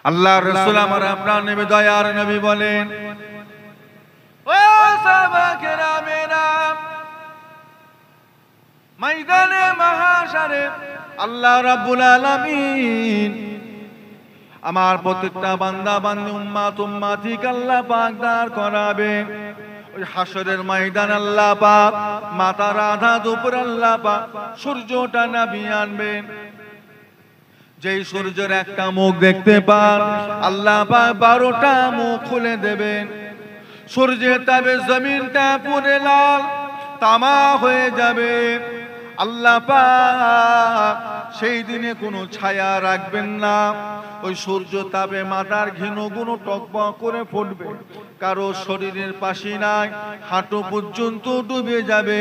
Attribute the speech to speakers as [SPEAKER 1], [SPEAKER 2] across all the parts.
[SPEAKER 1] আল্লাহর রাসূল আমার আপনার নবী দয়ার নবী বলেন, ও সাহাবা কেরামেরা, ময়দানে মাহশারে আল্লাহ রাব্বুল আলামিন আমার প্রত্যেকটা বান্দা বান্দি উম্মত উম্মতিকে আল্লাহ পাক দাঁড় করাবে। ওই হাসরের ময়দান আল্লাহ পাক মাতার আধা দুপুর আল্লাহ পাক সূর্যটা নামিয়ে আনবেন। যেই সূর্যের একটা মুখ দেখতে পান আল্লাহ পাক 12টা মুখ খুলে দেবেন। সূর্যের তাপে জমিনটা পুরে লাল তামা হয়ে যাবে। আল্লাহ পাক সেই দিনে কোনো ছায়া রাখবেন না। ওই সূর্য তাপে মাথার ঘিনুগুলো টকবক করে ফুটবে। কারো শরীরের পাসিনায় হাঁটু পর্যন্ত ডুবে যাবে,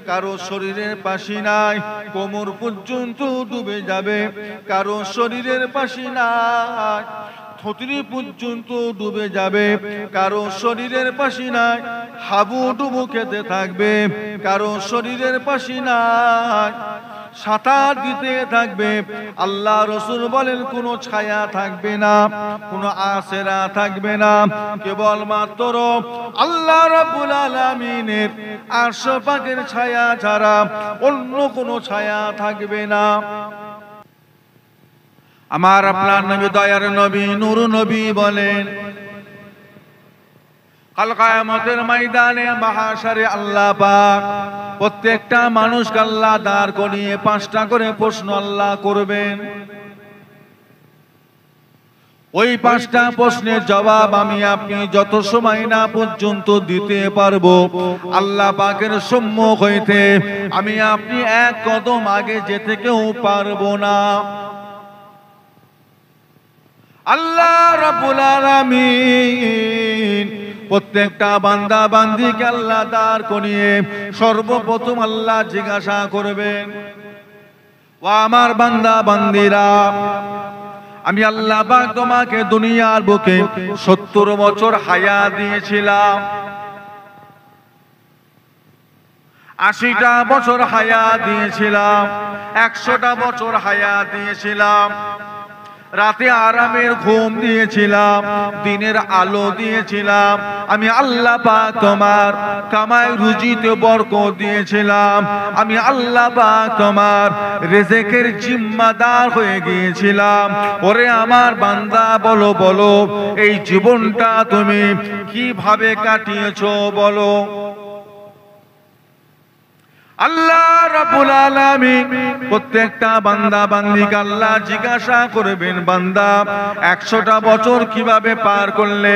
[SPEAKER 1] কারো শরীরের পাসিনায় কোমর পর্যন্ত ডুবে যাবে, কারো শরীরের পাসিনায় থুতনি পর্যন্ত ডুবে যাবে, কারো শরীরের পাসিনায় হাবুডুবু খেতে থাকবে, কারো শরীরের পাসিনায় সাঁতার দিতে থাকবে। আল্লাহ রাসূল বলেন কোনো ছায়া থাকবে না, কোনো আশেরা থাকবে না, কেবলমাত্র আল্লাহ রাব্বুল আলামিনের আরশ পাকের ছায়া ছাড়া অন্য কোনো ছায়া থাকবে না। আমার আপনার নবী দয়ার নবী নূর নবী বলেন, কাল কিয়ামতের ময়দানে মাহশারে আল্লাহ পাক প্রত্যেকটা মানুষকে আল্লাহ দাঁড় করিয়ে 5টা করে প্রশ্ন আল্লাহ করবেন। ওই 5টা প্রশ্নের জবাব আমি আপনি যত সময় না পর্যন্ত দিতে পারবো আল্লাহ পাকের সম্মুখ হইতে আমি আপনি এক কদম আগে যেতে কেউ পারবো না। আল্লাহ রাব্বুল আলামিন প্রত্যেকটা বান্দা বান্দিকে আল্লাহ দাঁড় করিয়ে সর্বপ্রথম আল্লাহ জিজ্ঞাসা করবেন, ও আমার বান্দা বান্দিরা, আমি আল্লাহ পাক তোমাকে দুনিয়ার বুকে 70 বছর হায়াত দিয়েছিলাম, 80টা বছর হায়াত দিয়েছিলাম, 100টা বছর হায়াত দিয়েছিলাম, রাতে আরামের ঘুম দিয়েছিলাম, দিনের আলো দিয়েছিলাম, আমি আল্লাহ পাক তোমার কামাই রুজিতে বরকত দিয়েছিলাম, আমি আল্লাহ পাক তোমার রিজিকের জিম্মাদার হয়ে গিয়েছিলাম। ওরে আমার বান্দা বলো বলো এই জীবনটা তুমি কিভাবে কাটিয়েছো বলো। আল্লাহ রাব্বুল আলামিন প্রত্যেকটা বান্দা বান্দিকে আল্লাহ জিজ্ঞাসা করবেন, বান্দা 100টা বছর কিভাবে পার করলে,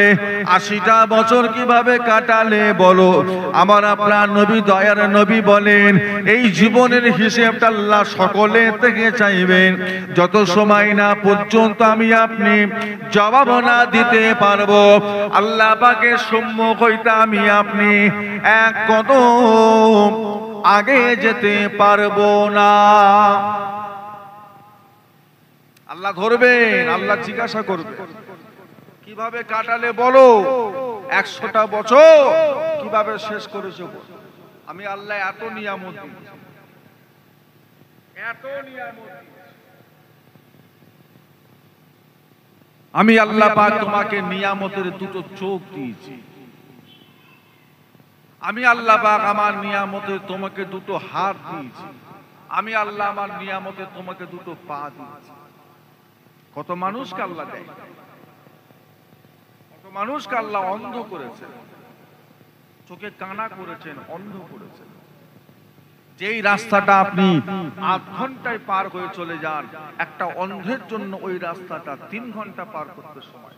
[SPEAKER 1] 80টা বছর কিভাবে কাটালে বলো। আমার আপনার নবী দয়ার নবী বলেন, এই জীবনের হিসেবটা আল্লাহ সকলে থেকে চাইবেন। যত সময় না পর্যন্ত আমি আপনি জবাব না দিতে পারবো আল্লাহ পাকের সম্মুখ হইতে আমি আপনি এক কদম আগে যেতে পারবো না। আল্লাহ ধরবেন, আল্লাহ জিজ্ঞাসা করবে কিভাবে কাটালে বলো, 100টা বছর কিভাবে শেষ করেছো। আমি আল্লাহ এত নিয়ামত দিয়েছি, এত নিয়ামত দিয়েছি। আমি আল্লাহ পাক তোমাকে নিয়ামতের 2টো চোখ দিয়েছি। আমি আল্লাহ পাক আমার নিয়ামতে তোমাকে 2টো হাত দিয়েছি। আমি আল্লাহ আমার নিয়ামতে তোমাকে 2টো পা দিয়েছি। কত মানুষকে আল্লাহ দেয়, কত মানুষকে আল্লাহ অন্ধ করেছেন, চোখে কানা করেছেন, অন্ধ করেছেন। যেই রাস্তাটা আপনি 8 ঘন্টায় পার হয়ে চলে যান, একটা অন্ধের জন্য ওই রাস্তাটা 3 ঘন্টা পার করতে সময়।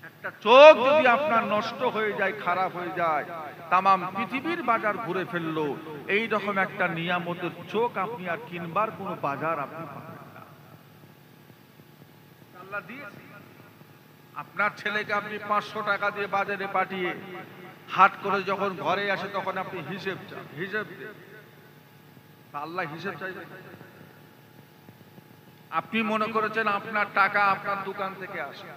[SPEAKER 1] একটা চোখ যদি আপনার নষ্ট হয়ে যায়, খারাপ হয়ে যায়, তামাম পৃথিবীর বাজার ঘুরে ফেললো। এই রকম একটা নিয়ামতের চোখ আপনি আর কিনবার কোনো বাজার আপনি পাবেন না। আল্লাহ দিয়েছে। আপনার ছেলেকে আপনি 500 টাকা দিয়ে বাজারে পাঠিয়ে হাট করে যখন ঘরে আসে তখন আপনি হিসেব চান, হিসেব দেন। আল্লাহ হিসেব চাইবে। আপনি মনে করেছেন আপনার টাকা আপনার দোকান থেকে আসে,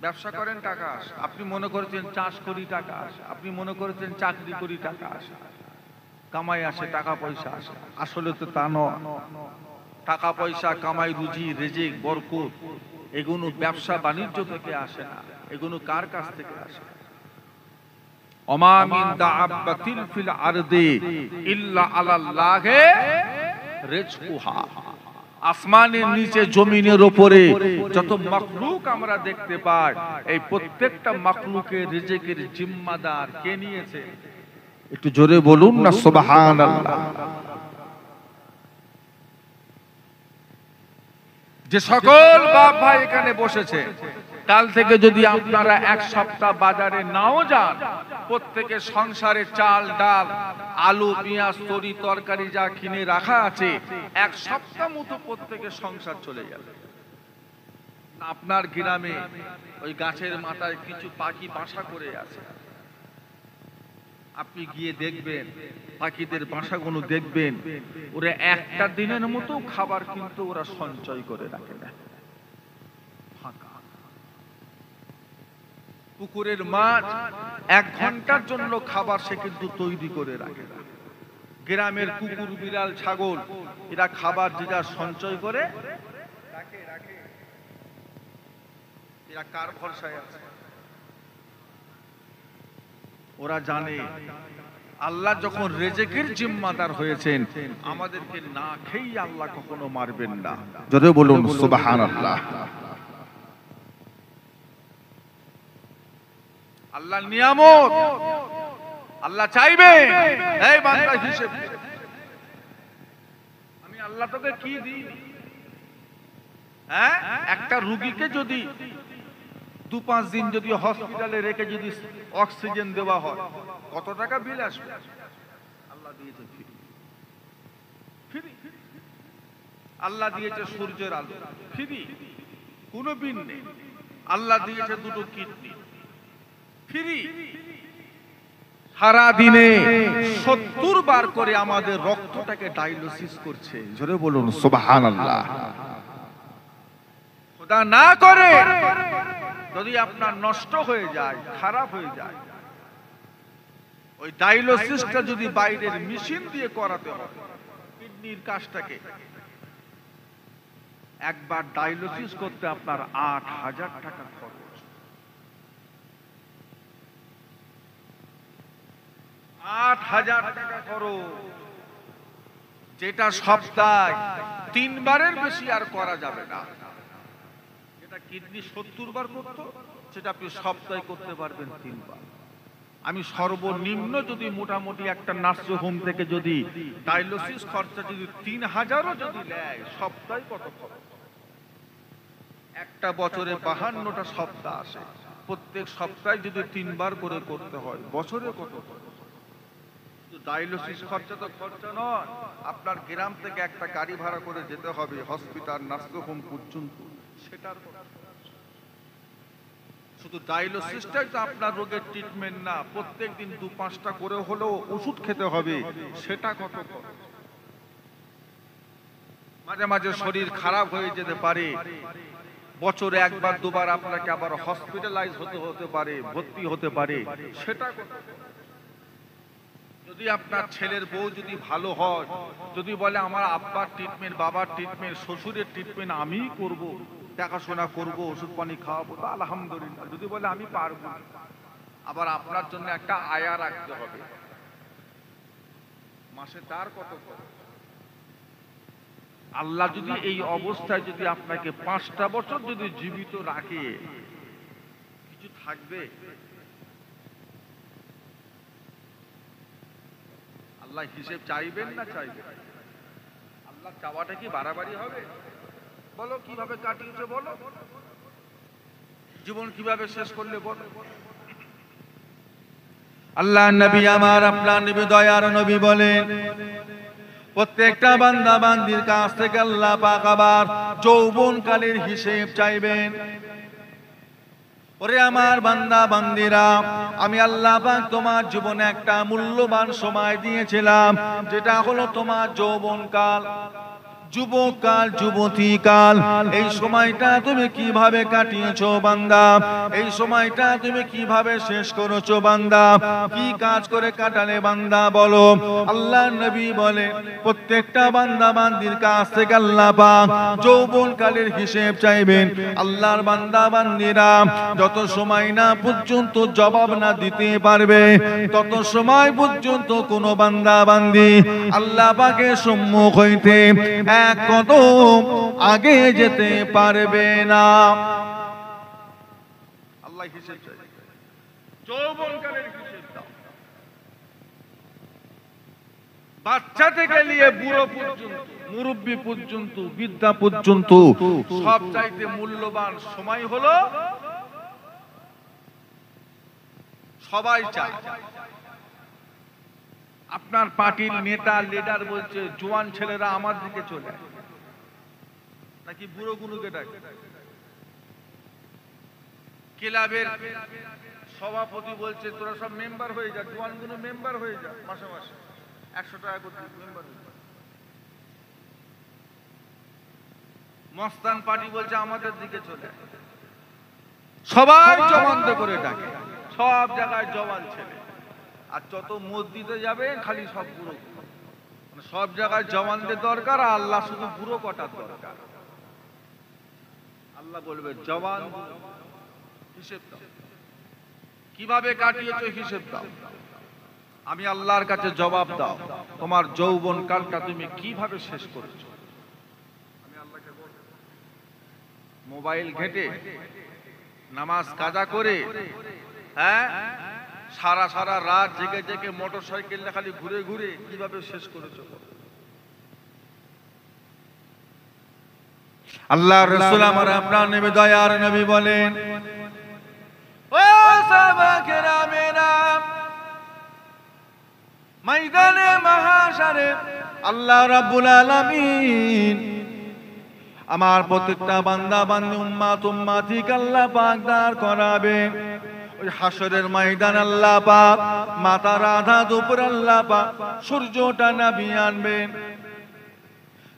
[SPEAKER 1] ব্যবসা করেন টাকা আসে, আপনি মনে করেছেন চাষ করি টাকা আসে, আপনি মনে করেছেন চাকরি করি টাকা আসে, কামাই আসে, টাকা পয়সা আসে। আসলে তো তা নয়। টাকা পয়সা কামাই, রুজি, রিজিক, বরকত এগুলো ব্যবসা বাণিজ্য থেকে আসে না, এগুলো কার কাছ থেকে আসে? ওমা মিন দাআবাতিন ফিল আরদি ইল্লা আলাল্লাহি রিজকুহা। আসমানের নিচে, জমিনের উপরে যত মাখলুক আমরা দেখতে পাই, এই প্রত্যেকটা মাখলুকের রিজিকের জিম্মাদার কে নিয়েছে? একটু জোরে বলুন না সুবহানাল্লাহ। যে সকল বাপ ভাই এখানে বসেছে, কাল থেকে যদি আপনারা এক সপ্তাহ বাজারে নাও যান, প্রত্যেকের সংসারে চাল, ডাল, আলু, পেঁয়াজ, তরি তরকারি যা কিনে রাখা আছে, এক সপ্তাহ মতো প্রত্যেকের সংসার চলে যাবে। আপনার গ্রামে ওই গাছের মাথায় কিছু পাখি বাসা করে আছে, আপনি গিয়ে দেখবেন, পাখিদের বাসাগুলো দেখবেন, ওরা একটা দিনের মতো খাবার কিন্তু ওরা সঞ্চয় করে রাখে না। পুকুরের মাছ 1 ঘন্টার জন্য খাবার সে কিন্তু তৈরি করে রাখে না। গ্রামের কুকুর, বিড়াল, ছাগল এরা খাবার যেটা সঞ্চয় করে রাখে, এরা কার ভরসায় আছে? ওরা জানে আল্লাহ যখন রিজিকের জিম্মাদার হয়েছেন, আমাদেরকে না খেয়ে আল্লাহ কখনো মারবেন না। জোরে বলুন সুবহানাল্লাহ। আল্লাহ নিয়ামত, আল্লাহ চাইবে এই বান্দা হিসেব, আমি আল্লাহ তোকে কি দিই? হ্যাঁ, একটা রোগীকে যদি 2-5 দিন যদি হসপিটালে রেখে যদি অক্সিজেন দেওয়া হয়, কত টাকা বিল আসবে? আল্লাহ দিয়েছে ফ্রি, আল্লাহ দিয়েছে সূর্যের আলো ফ্রি, কোনো বিল নেই। আল্লাহ দিয়েছে 2টো কিডনি ফ্রি। সারা দিনে 70 বার করে আমাদের রক্তটাকে ডায়ালিসিস করছে। জোরে বলুন সুবহানাল্লাহ। খোদা না করে যদি আপনার নষ্ট হয়ে যায়, খারাপ হয়ে যায়, ওই ডায়ালিসিসটা যদি বাইরের মেশিন দিয়ে করাতে হয়, কিডনির কাজটাকে একবার ডায়ালিসিস করতে আপনার 8000 টাকা খরচ। 8000 টাকা খরচ, যেটা সপ্তাহে 3 বারের বেশি আর করা যাবে না। যেটা কিডনি 70 বার করতো, সেটা আপনি সপ্তাহে করতে পারবেন 3 বার। আমি সর্বনিম্ন যদি মোটামুটি একটা নার্সিং হোম থেকে যদি ডায়ালিসিস খরচা যদি 3000ও যদি নেয়, সপ্তাহে কত খরচ? একটা বছরে 52টা সপ্তাহ আসে, প্রত্যেক সপ্তাহে যদি 3 বার করে করতে হয়, বছরে কত খরচ? ডায়ালিসিস খরচা তো খরচা নয়, আপনার গ্রাম থেকে একটা গাড়ি ভাড়া করে যেতে হবে হসপিটাল, নার্সিং হোম পর্যন্ত, সেটার শুধু ডায়ালিসিসটাই তো আপনার রোগের ট্রিটমেন্ট না, প্রত্যেকদিন 2-5টা করে হলেও ওষুধ খেতে হবে, সেটা কত খরচ? মাঝে মাঝে শরীর খারাপ হয়ে যেতে পারে, বছরে 1-2 বার আপনাকে আবার হসপিটালাইজ হতে পারে, ভর্তি হতে পারে, সেটা কত? যদি আপনার ছেলের বউ যদি ভালো হয়, যদি বলে আমার আব্বার ট্রিটমেন্ট, বাবার ট্রিটমেন্ট, শ্বশুরের ট্রিটমেন্ট আমি করব, দেখাশোনা করব, ওষুধ পানি খাওয়াবো, তা আলহামদুলিল্লাহ। যদি বলে আমি পারবো, আবার আপনার জন্য একটা আয়া রাখতে হবে, মাসে তার কত? আল্লাহ যদি এই অবস্থায় যদি আপনাকে 5টা বছর যদি জীবিত রাখে, কিছু থাকবে? আল্লাহ হিসেব চাইবেন না চাইবেন? আল্লাহ চাওয়াটা কি বাড়াবাড়ি হবে? বলো কিভাবে কাটিয়েছে, বলো জীবন কিভাবে শেষ করলে, বলো। আল্লাহ নবী আমার, আপনার নবী দয়ার নবী বলেন, প্রত্যেকটা বান্দা বান্দির কাছ থেকে আল্লাহ পাক আবার যৌবনকালের হিসেব চাইবেন। ওরে আমার বান্দা বান্দিরা, আমি আল্লাহ পাক তোমার জীবনে একটা মূল্যবান সময় দিয়েছিলাম, যেটা হলো তোমার যৌবনকাল। যুবকাল যুবতীকাল, এই সময়টা তুমি কিভাবে কাটিয়েছো বান্দা? এই সময়টা তুমি কিভাবে শেষ করেছো বান্দা? কি কাজ করে কাটালে বান্দা বলো? আল্লাহ নবী বলে প্রত্যেকটা বান্দা বান্দির কাছ থেকে আল্লাহ পাক যৌবনকালের হিসেব চাইবেন। আল্লাহর বান্দা বান্দিরা যত সময় না পর্যন্ত জবাব না দিতে পারবে, তত সময় পর্যন্ত কোন বান্দা বান্দি আল্লাহ পাকের সম্মুখ হইতে এক কদম আগে যেতে পারবে না। আল্লাহ হিসেব চাই, যৌবনকালের হিসেব দাও। বাচ্চা থেকে নিয়ে বুড়ো পর্যন্ত, মুরব্বী পর্যন্ত, বৃদ্ধা পর্যন্ত সব চাইতে মূল্যবান সময় হলো, সবাই চায়। আপনার পার্টির নেতা লিডার বলছে জোয়ান ছেলেরা আমার দিকে চলে আসে, নাকি বুড়ো গুলোকে ডাকে? ক্লাবের সভাপতি বলছে তোরা সব মেম্বার হয়ে যা, জোয়ান গুলো মেম্বার হয়ে যা, মাসে মাসে 100 টাকা করে মেম্বার হয়ে যা। মস্তান পার্টি বলছে আমাদের দিকে চলে, সবাই জওয়ানদের করে ডাকে, সব জায়গায় জওয়ান ছেলে। আর যত মসজিদে যাবে খালি সব বুড়ো, সব জায়গায় জওয়ানদের দরকার, আর আল্লাহ শুধু বুড়ো কটার দরকার। আল্লাহ বলবে জওয়ান হিসেব দাও, কিভাবে কাটিয়েছো হিসেব দাও, আমি আল্লাহর কাছে জবাব দাও। তোমার যৌবন কালটা তুমি কিভাবে শেষ করেছো? আমি আল্লাহকে বলবো, মোবাইল ঘেঁটে, নামাজ কাজা করে, হ্যাঁ, সারা সারা রাত জেগে জেগে মোটর সাইকেল খালি ঘুরে ঘুরে কিভাবে শেষ করেছো? আল্লাহ রাসূল আমার আপনার নবী দয়ার নবী বলেন, ও সাহাবা কেরামেরা, ময়দানে মাহশারে আল্লাহ রাব্বুল আলামিন আমার প্রত্যেকটা বান্দা বান্দি উম্মাত উম্মাতিকে আল্লাহ পাক দাঁড় করাবে। ওই হাসরের ময়দান আল্লাহ পাক মাতার আধা দুপুর আল্লাহ পাক সূর্যটা নামিয়ে আনবেন।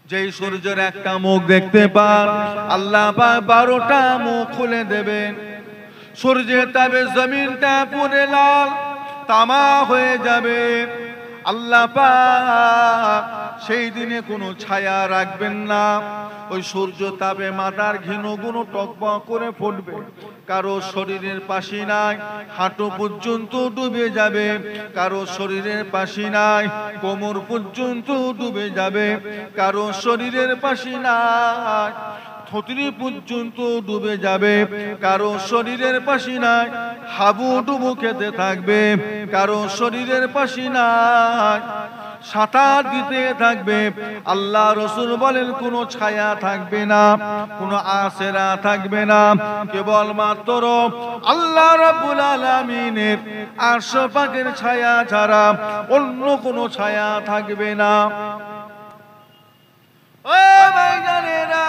[SPEAKER 1] যেই সূর্যের একটা মুখ দেখতে পান, আল্লাহ পাক 12টা মুখ খুলে দেবেন। সূর্যের তাপে জমিনটা পুরে লাল তামা হয়ে যাবে। আল্লাহ পাক সেই দিনে কোনো ছায়া রাখবেন না। ওই সূর্য তাপে মাথার ঘিনুগুলো টকবক করে ফুটবে। কারো শরীরের পাসিনায় হাঁটু পর্যন্ত ডুবে যাবে, কারো শরীরের পাসিনায় কোমর পর্যন্ত ডুবে যাবে, কারো শরীরের পাসিনায় থুতনি পর্যন্ত ডুবে যাবে, কারো শরীরের পাসিনায় হাবুডুবু খেতে থাকবে, কারো শরীরের পাসিনায় সাঁতার দিতে থাকবে। আল্লাহ রাসূল বলেন কোনো ছায়া থাকবে না, কোনো আশেরা থাকবে না, কেবলমাত্র আল্লাহ রাব্বুল আলামিনের আরশ পাকের ছায়া ছাড়া অন্য কোনো ছায়া থাকবে না। ও ভাইজানেরা,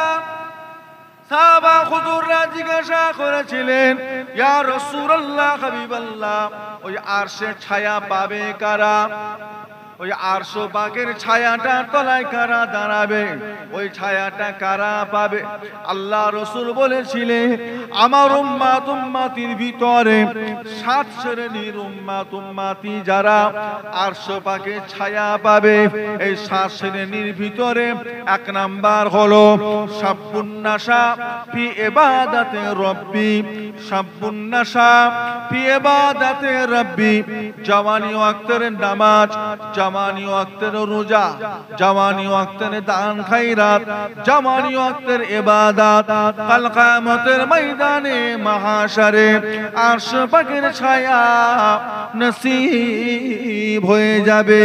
[SPEAKER 1] সাহাবা হুজুররা জিজ্ঞাসা করেছিলেন, ইয়া রাসূলুল্লাহ হাবিবাল্লাহ, ওই আরশের ছায়া পাবে কারা? ওই আরশ পাকের ছায়াটা তলায় কারা দাঁড়াবে? ওই ছায়াটা কারা পাবে? আল্লাহ রাসূল বলেছিলেন, আমার উম্মাত উম্মাতির ভিতরে 7 শ্রেণীর উম্মাত উম্মাতি যারা আরশ পাকের ছায়া পাবে। এই 7 শ্রেণীর ভিতরে 1 নাম্বার হলো শাবুন নাশা ফি ইবাদাতে রব্বি, শাবুন নাশা ফি ইবাদাতে রব্বি, জওয়ানি ওয়াক্তের নামাজ, জওয়ানি ওয়াক্তের রোজা, জওয়ানি ওয়াক্তের দান খায়রাত, জওয়ানি ওয়াক্তের ইবাদত, কাল কিয়ামতের ময়দানে মাহশারে আরশ পাকের ছায়া নসিব হয়ে যাবে।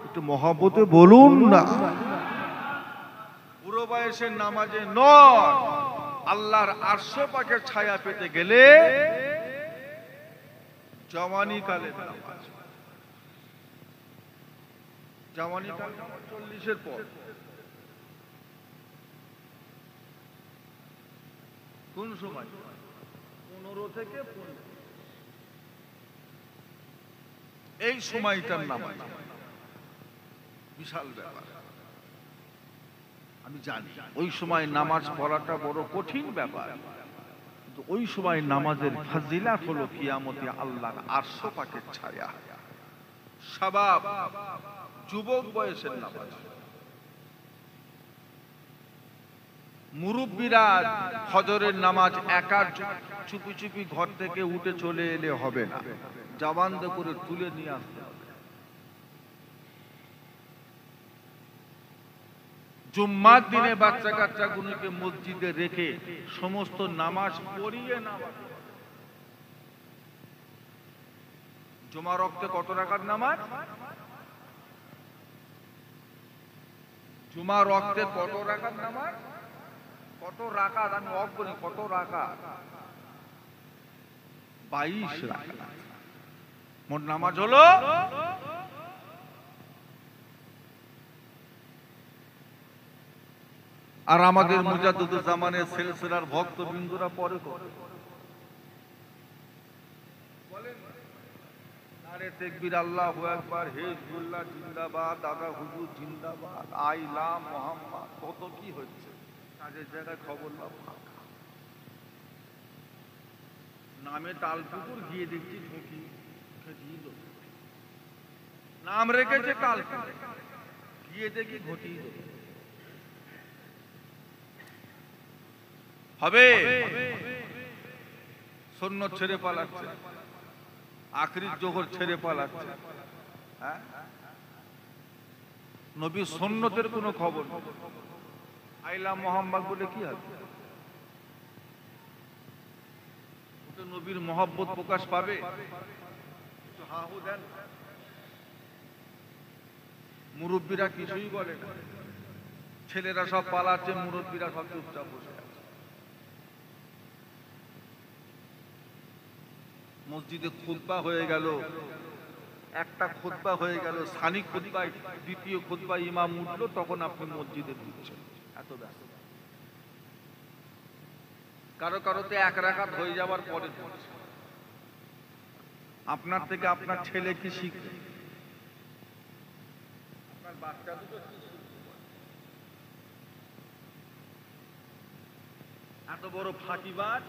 [SPEAKER 1] একটু মহব্বতে বলুন না। পুরো বয়সের নামাজে নয়, আল্লাহর আরশ পাকের ছায়া পেতে গেলে জওয়ানি কালে নামাজ, জওয়ানি কাল 40-এর পর, কোন সময় 15 থেকে 15, এই সময়টার নামাজ। বিশাল ব্যাপার। আমি জানি ওই সময় নামাজ পড়াটা বড় কঠিন ব্যাপার, কিন্তু ওই সময় নামাজের ফাজিলাত হলো কিয়ামতে আল্লাহর আরশ পাকের ছায়া। শাবাব, যুবক বয়সের নামাজ। মুরব্বীরা ফজরের নামাজ একা চুপি চুপি ঘর থেকে উঠে চলে এলে হবে না, জাবান্দ করে তুলে নিয়ে আসতে হবে। জুম্মার দিনে বাচ্চা কাচ্চাগুলোকে মসজিদে রেখে সমস্ত নামাজ পড়িয়ে নামাজ। জুমা রক্তে কত রাকাত নামাজ? জুমা রক্তে কত রাকাত নামাজ? কত রাকাত? আমি অফ করি, কত রাকাত? 22 রাকাত। মোট নামাজ হলো। আর আমাদের মুজাদ্দিদুল জামানের সিলসিলার ভক্তবৃন্দরা পরে করে বলেন নারে তাকবীর, আল্লাহু আকবার, হিজবুল্লাহ জিন্দাবাদ, দাদা হুজুর জিন্দাবাদ, আইলা মুহাম্মদ, কত কি হচ্ছে। কাজের জায়গায় খবর না, নামে তালপুকুর গিয়ে দেখছি ঢুকি নাম রেখেছে তালপুকুর, গিয়ে দেখি ঘটি হবে। সুন্নত ছেড়ে পালাচ্ছে, আখরি জোহর ছেড়ে পালাচ্ছে। নবী সুন্নতের কোনো খবর নেই। আইলা মোহাম্মদ বলে কি হবে? নবীর মহব্বত প্রকাশ পাবে? হাহু দেন। মুরব্বীরা কিছুই বলে না, ছেলেরা সব পালাচ্ছে, মুরব্বীরা সব চুপচাপ বসে আছে। মসজিদে খুতবা হয়ে গেল, একটা খুতবা হয়ে গেল, সানি খুতবায় দ্বিতীয় খুতবা ইমাম উঠলো, তখন আপনি মসজিদে ঢুকছেন। এত ব্যস্ত। কারো কারোতে এক রাকাত হয়ে যাওয়ার পরে আপনার থেকে আপনার ছেলে কি শিখবে? আপনার বাচ্চা দুটো কি শিখবে? এত বড় ফাঁকিবাজ,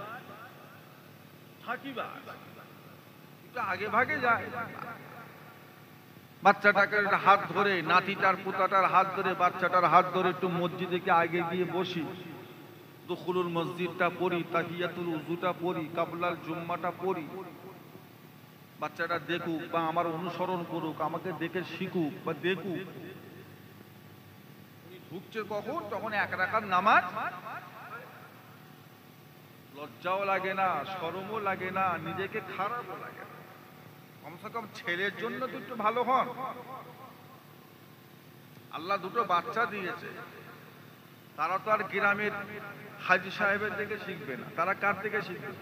[SPEAKER 1] ফাঁকিবাজ আগে ভাগে যায়। বাচ্চাটাকে হাত ধরে, নাতিটার পুতাটার হাত ধরে, বাচ্চাটার হাত ধরে একটু মসজিদে আগে গিয়ে বসি, দুখুলুল মসজিদটা পড়ি, তাহিয়াতুল উযুটা পড়ি, কাবলাল জুম্মাটা পড়ি। বাচ্চাটা দেখুক বা আমার অনুসরণ করুক, আমাকে দেখে শিখুক বা দেখুক। ঢুকছে কখন? তখন এক রাকাত নামাজ। লজ্জাও লাগে না, শরমও লাগে না, নিজেকে খারাপও লাগে না। কমসে কম ছেলের জন্য তো একটু ভালো হন। আল্লাহ দুটো বাচ্চা দিয়েছে, তারা তো আর গ্রামের হাজী সাহেবের থেকে শিখবে না, তারা কার থেকে শিখবে?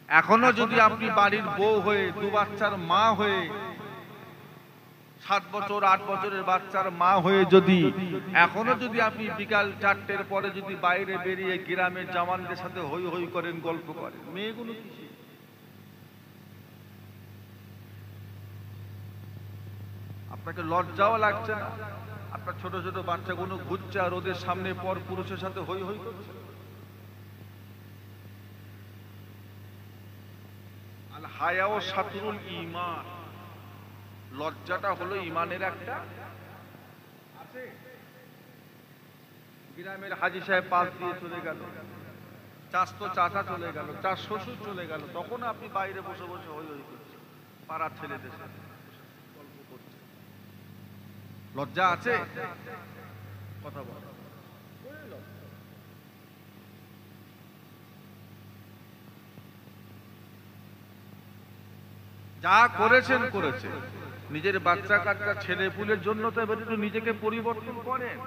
[SPEAKER 1] এখনো যদি আপনি বাড়ির বউ হয়ে, দু বাচ্চার মা হয়ে, 7 বছর 8 বছরের বাচ্চার মা হয়ে যদি এখনো যদি আপনি বিকাল 4টের পরে যদি বাইরে বেরিয়ে গ্রামের জামানদের সাথে হই হই করেন, গল্প করেন, মেয়েগুলো কি শিখবে? আপনাকে লজ্জাও লাগছে না? আপনার ছোট ছোট বাচ্চাগুলো ঘুরছে আর ওদের সামনে পর পুরুষের সাথে হই হই করছে। আল হায়াও শাতরুল ঈমান, লজ্জাটা হলো ঈমানের একটা আছে। গ্রামের হাজী সাহেব পাশ দিয়ে চলে গেল, চাচতো চাচা চলে গেল, চার শ্বশুর চলে গেল, তখন আপনি বাইরে বসে বসে হই হই করছেন পাড়ার ছেলেদের সাথে গল্প করছেন। লজ্জা আছে? কথা বল। যা করেছেন করেছেন, নিজের বাচ্চা কাচ্চা ছেলে পুলের জন্য তো এবার একটু নিজেকে পরিবর্তন করেন।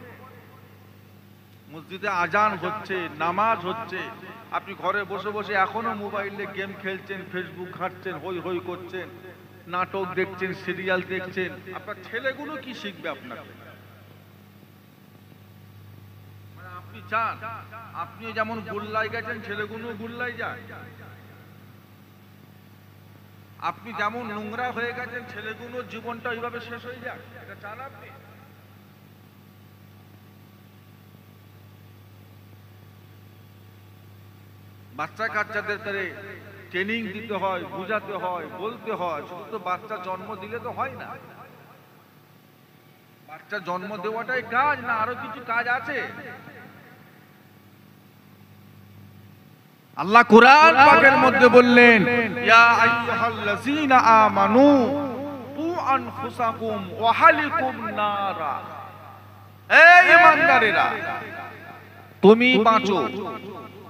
[SPEAKER 1] মসজিদে আজান হচ্ছে, নামাজ হচ্ছে, আপনি ঘরে বসে বসে এখনো মোবাইলে গেম খেলছেন, ফেসবুক ঘাঁটছেন, হই হই করছেন, নাটক দেখছেন, সিরিয়াল দেখছেন। আপনার ছেলেগুলো কি শিখবে আপনাকে? মানে আপনি চান আপনিও যেমন গুল্লাই গেছেন, ছেলেগুলো গুল্লাই যায়। আপনি যেমন নোংরা হয়ে গেছেন, ছেলেগুলোর জীবনটা ওইভাবে শেষ হয়ে যাক, এটা চান আপনি? বাচ্চা কাচ্চাদের ট্রেনিং দিতে হয়, বুঝাতে হয়, বলতে হয়। শুধু তো বাচ্চা জন্ম দিলে তো হয় না। বাচ্চা জন্ম দেওয়াটাই কাজ না, আরো কিছু কাজ আছে। আল্লাহ কুরআন পাকের মধ্যে বললেন, ইয়া আইয়ুহাল্লাযীনা আমানু কু আনফুসাকুম ওয়া আহলিকুম নারা। এই ঈমানদারেরা, তুমি বাঁচো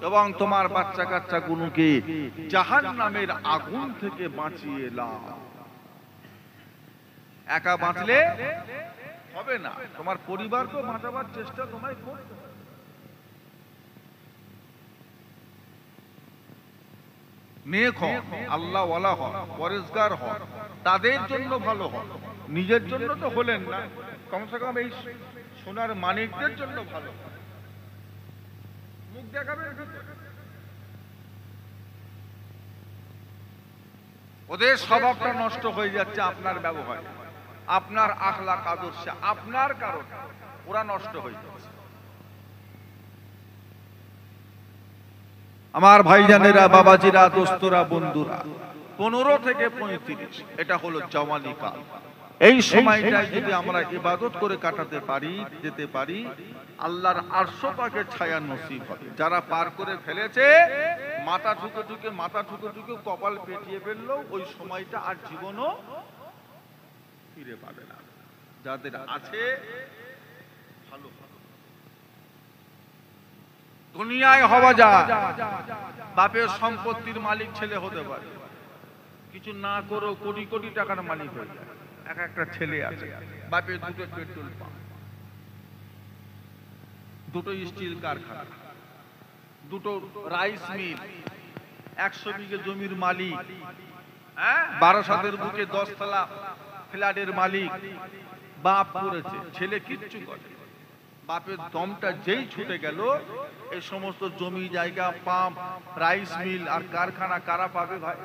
[SPEAKER 1] এবং তোমার বাচ্চা কাচ্চাগুলোকে জাহান্নামের আগুন থেকে বাঁচিয়ে নাও। একা বাঁচলে হবে না, তোমার পরিবারকে বাঁচাবার চেষ্টা তোমায় করতে হবে। নেক হও, আল্লাহ ওয়ালা হও, পরেজগার হও, তাদের জন্য ভালো হও। নিজের জন্য তো হলেন না, কমসে কম এই সোনার মানিকদের জন্য ভালো। মুখ দেখাবেন, ওদের স্বভাবটা নষ্ট হয়ে যাচ্ছে আপনার ব্যবহারে, আপনার আখলাক আদর্শে, আপনার কারণে ওরা নষ্ট হয়ে যাচ্ছে। আমার ভাইজানেরা, বাবাজিরা, দোস্তরা, বন্ধুরা, 15 থেকে 35 এটা হলো জওয়ানি কাল। এই সময়টায় যদি আমরা ইবাদত করে কাটাতে পারি, যেতে পারি, আল্লাহর আরশ পাকের ছায়া নসিব হবে। যারা পার করে ফেলেছে, মাথা ঠুকে কপাল পেটিয়ে ফেললো, ওই সময়টা আর জীবনও ফিরে পাবে না। যাদের আছে ভালো, দুনিয়ায় হওয়া যায়, বাপের সম্পত্তির মালিক ছেলে হতে পারে, কিছু না করেও কোটি কোটি টাকার মালিক হয়ে যায়। একটা ছেলে আছে, বাপের 2টো পেট্রোল পাম্প, 2টো স্টিল কারখানা, 2টো রাইস মিল, 100 বিঘে জমির মালিক, 12 বুকে 10 তলা ফ্ল্যাটের মালিক। বাপ করেছে, ছেলে কিচ্ছু করে। বাপের দমটা যেই ছুটে গেল, এই সমস্ত জমি জায়গা, পাম্প, রাইস মিল আর কারখানা কারা পাবে ভাই?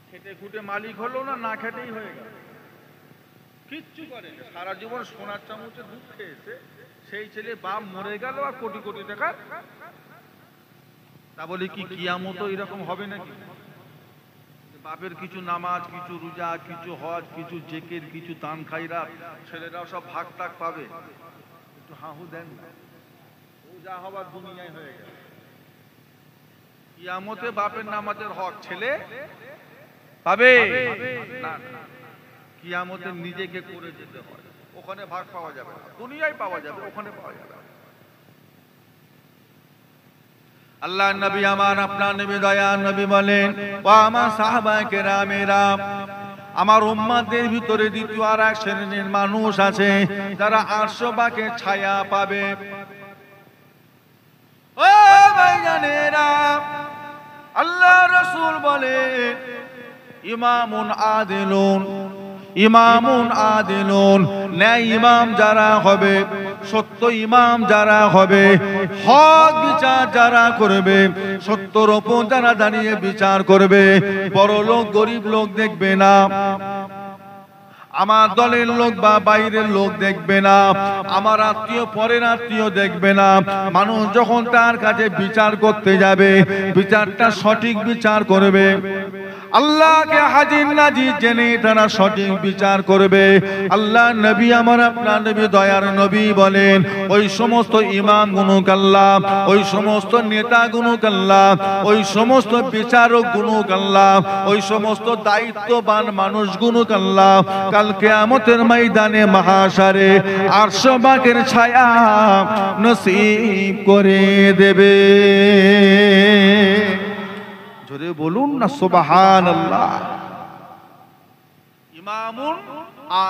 [SPEAKER 1] খেটে খুটে মালিক হলো না, না খেটেই হয়ে গেল, কিচ্ছু করে না। সারা জীবন সোনার চামচে দুধ খেয়েছে সেই ছেলে, বাপ মরে গেল আর কোটি কোটি টাকা। তা বলি কি কিয়ামত এরকম হবে নাকি? বাপের কিছু নামাজ, কিছু রোজা, কিছু হজ, কিছু জেকের, কিছু দান খাইরা, ছেলেরাও সব ভাগ টাক পাবে? একটু হাহু দেন না, ও যা হবার দুনিয়ায় হয়ে গেল। কিয়ামতে বাপের নামাজের হক ছেলে পাবে না, কিয়ামতে নিজেকে করে যেতে হয়, ওখানে ভাগ পাওয়া যাবে না। দুনিয়ায় পাওয়া যাবে, ওখানে পাওয়া যাবে না। আল্লাহ নবী আমার, আপনার নবী, দয়ার নবী বলেন, ও আমার সাহাবায়ে কেরামেরা, আমার উম্মতের ভিতরে দ্বিতীয় আর এক শ্রেণীর মানুষ আছে যারা আরশ পাকের ছায়া পাবে। ও ভাইজানেরা, আল্লাহ রাসূল বলে, ইমামুন আদিলুন, ইমামুন আদিলুন, ন্যায় ইমাম যারা হবে, সত্য ইমাম যারা হবে, হক বিচার যারা করবে, সত্যর ওপর যারা দাঁড়িয়ে বিচার করবে, বড় লোক গরিব লোক দেখবে না, আমার দলের লোক বা বাইরের লোক দেখবে না, আমার আত্মীয় পরের আত্মীয় দেখবে না। মানুষ যখন তার কাছে বিচার করতে যাবে, বিচারটা সঠিক বিচার করবে, আল্লাহকে হাজির নাজির জেনে তারা সঠিক বিচার করবে। আল্লাহ নবী আমার, আপনার নবী, দয়ার নবী বলেন, ওই সমস্ত ইমাম গুনুক আল্লাহ, ওই সমস্ত নেতা গুনুক আল্লাহ, ওই সমস্ত বিচারক গুনুক আল্লাহ, ওই সমস্ত দায়িত্ববান মানুষ গুনুক আল্লাহ, কাল কিয়ামতের ময়দানে মাহশারে আরশ পাকের ছায়া নসিব করে দেবে। জোরে বলুন না সুবহানাল্লাহ। ইমামুন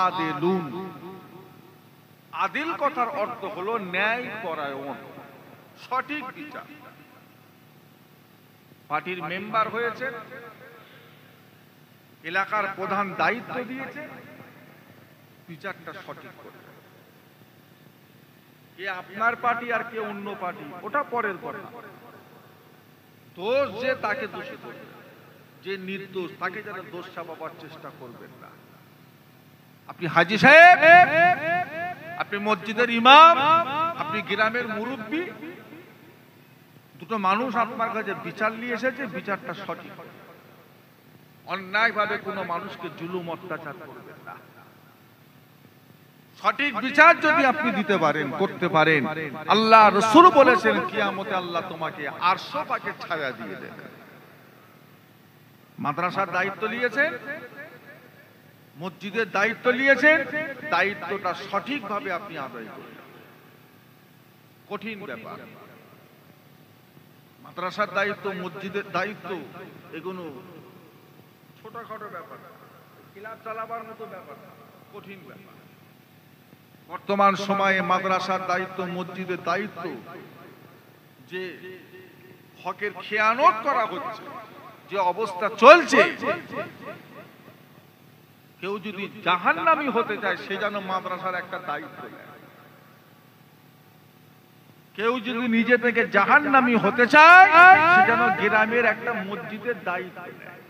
[SPEAKER 1] আদিলুন, আদিল কথার অর্থ হলো ন্যায় পরায়ণ, সঠিক বিচার। পার্টির মেম্বার হয়েছে, এলাকার প্রধান দায়িত্ব দিয়েছে, বিচারটা সঠিক করবে। কে আপনার পার্টি আর কে অন্য পার্টি, ওটা পরের কথা। দোষ যে তাকে দোষী করবে, যে নির্দোষ তাকে যারা দোষ চাপাবার চেষ্টা করবেন না। আপনি হাজী সাহেব, আপনি মসজিদের ইমাম, আপনি গ্রামের মুরব্বী, দুটো মানুষ আপনার কাছে বিচার নিয়ে এসেছে, বিচারটা সঠিক। অন্যায়ভাবে কোনো মানুষকে জুলুম অত্যাচার করবেন না। সঠিক বিচার যদি আপনি দিতে পারেন, করতে পারেন, আল্লাহ রাসূল বলেছেন কিয়ামতে আল্লাহ তোমাকে আরশ পাকের ছায়া দিয়ে দেবেন। মাদ্রাসার দায়িত্ব নিয়েছেন, মসজিদের দায়িত্ব নিয়েছেন, দায়িত্বটা সঠিকভাবে আপনি আদায় করবেন। কঠিন ব্যাপার। মাদ্রাসার দায়িত্ব, মসজিদের দায়িত্ব, এগুলো ছোটখাটো ব্যাপার, ক্লাব চালাবার মতো ব্যাপার, কঠিন ব্যাপার। বর্তমান সময়ে মাদ্রাসার দায়িত্ব, মসজিদের দায়িত্ব, যে হকের খেয়ানত করা হচ্ছে, যে অবস্থা চলছে, কেউ যদি জাহান্নামী হতে চায় সে যেন মাদ্রাসার একটা দায়িত্ব নেয়। কেউ যদি নিজে থেকে জাহান্নামী হতে চায় সে যেন গ্রামের একটা মসজিদের দায়িত্ব নেয়।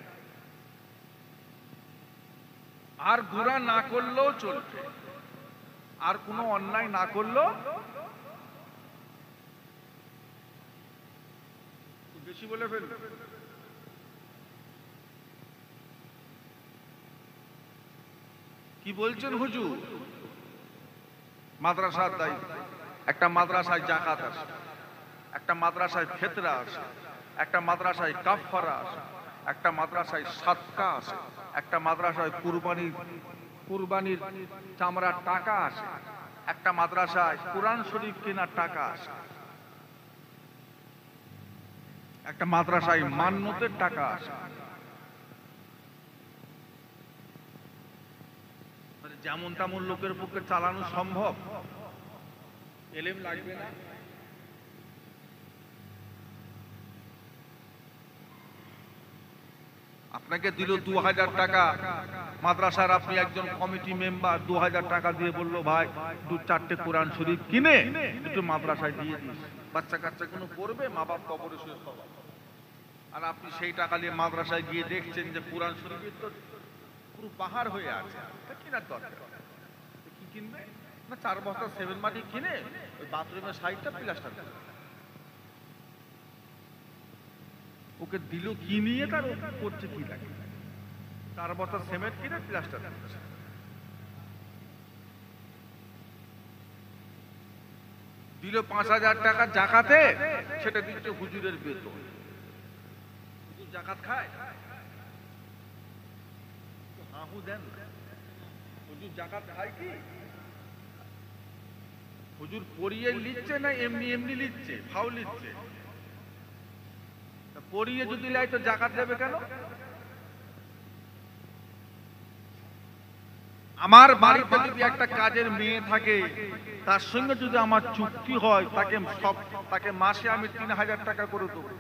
[SPEAKER 1] আর গুনাহ না করলেও চলবে, আর কোনো অন্যায় না করলেও, বেশি বলে ফেলবে, কি বলছেন হুজুর? মাদ্রাসার দায়িত্ব, একটা মাদ্রাসায় যাকাত আসে, একটা মাদ্রাসায় ফিতরা আসে, একটা মাদ্রাসায় কাফারা আসে, একটা মাদ্রাসায় সাদকা আসে, একটা মাদ্রাসায় কুরবানির চামড়ার টাকা আসে, একটা মাদ্রাসায় কোরআন শরীফ কেনার টাকা আসে, একটা মাদ্রাসায় মান্নতের টাকা আসে। যেমন তেমন লোকের পক্ষে চালানো সম্ভব? এলেম লাগবে না? আপনাকে দিল 2000 টাকা মাদ্রাসার, আপনি একজন কমিটি মেম্বার, 2000 টাকা দিয়ে বললো ভাই 2-4টে কোরআন শরীফ কিনে একটু মাদ্রাসায় দিয়ে দিস, বাচ্চা কাচ্চা কোনো পড়বে, মা বাপ কবরে শুয়ে খাওয়া। আর আপনি সেই টাকা নিয়ে মাদ্রাসায় গিয়ে দেখছেন যে কোরআন শরীফের তো পুরো পাহাড় হয়ে আছে, কিনার দরকার কি কিনবে না, 4 বস্তা 7 মাটি কিনে ওই বাথরুমের সাইডটা প্লাস্টার ওকে দিল, কি নিয়ে তার করছে কি লাগে, 4 বস্তা সিমেন্ট কিনে প্লাস্টার দিল। 5000 টাকা জাকাতে, সেটা দিচ্ছে হুজুরের বেতন। হুজুর জাকাত খায়? হাহু দেন না, হুজুর জাকাত খায় কি? হুজুর পড়িয়ে লিখছে না এমনি এমনি লিখছে, ফাউ লিখছে? পড়িয়ে যদি লাই তো জাকাত দেবে কেন? আমার বাড়িতে যদি একটা কাজের মেয়ে থাকে, তার সঙ্গে যদি আমার চুক্তি হয়, তাকে মাসে আমি 3000 টাকা করে দেবো।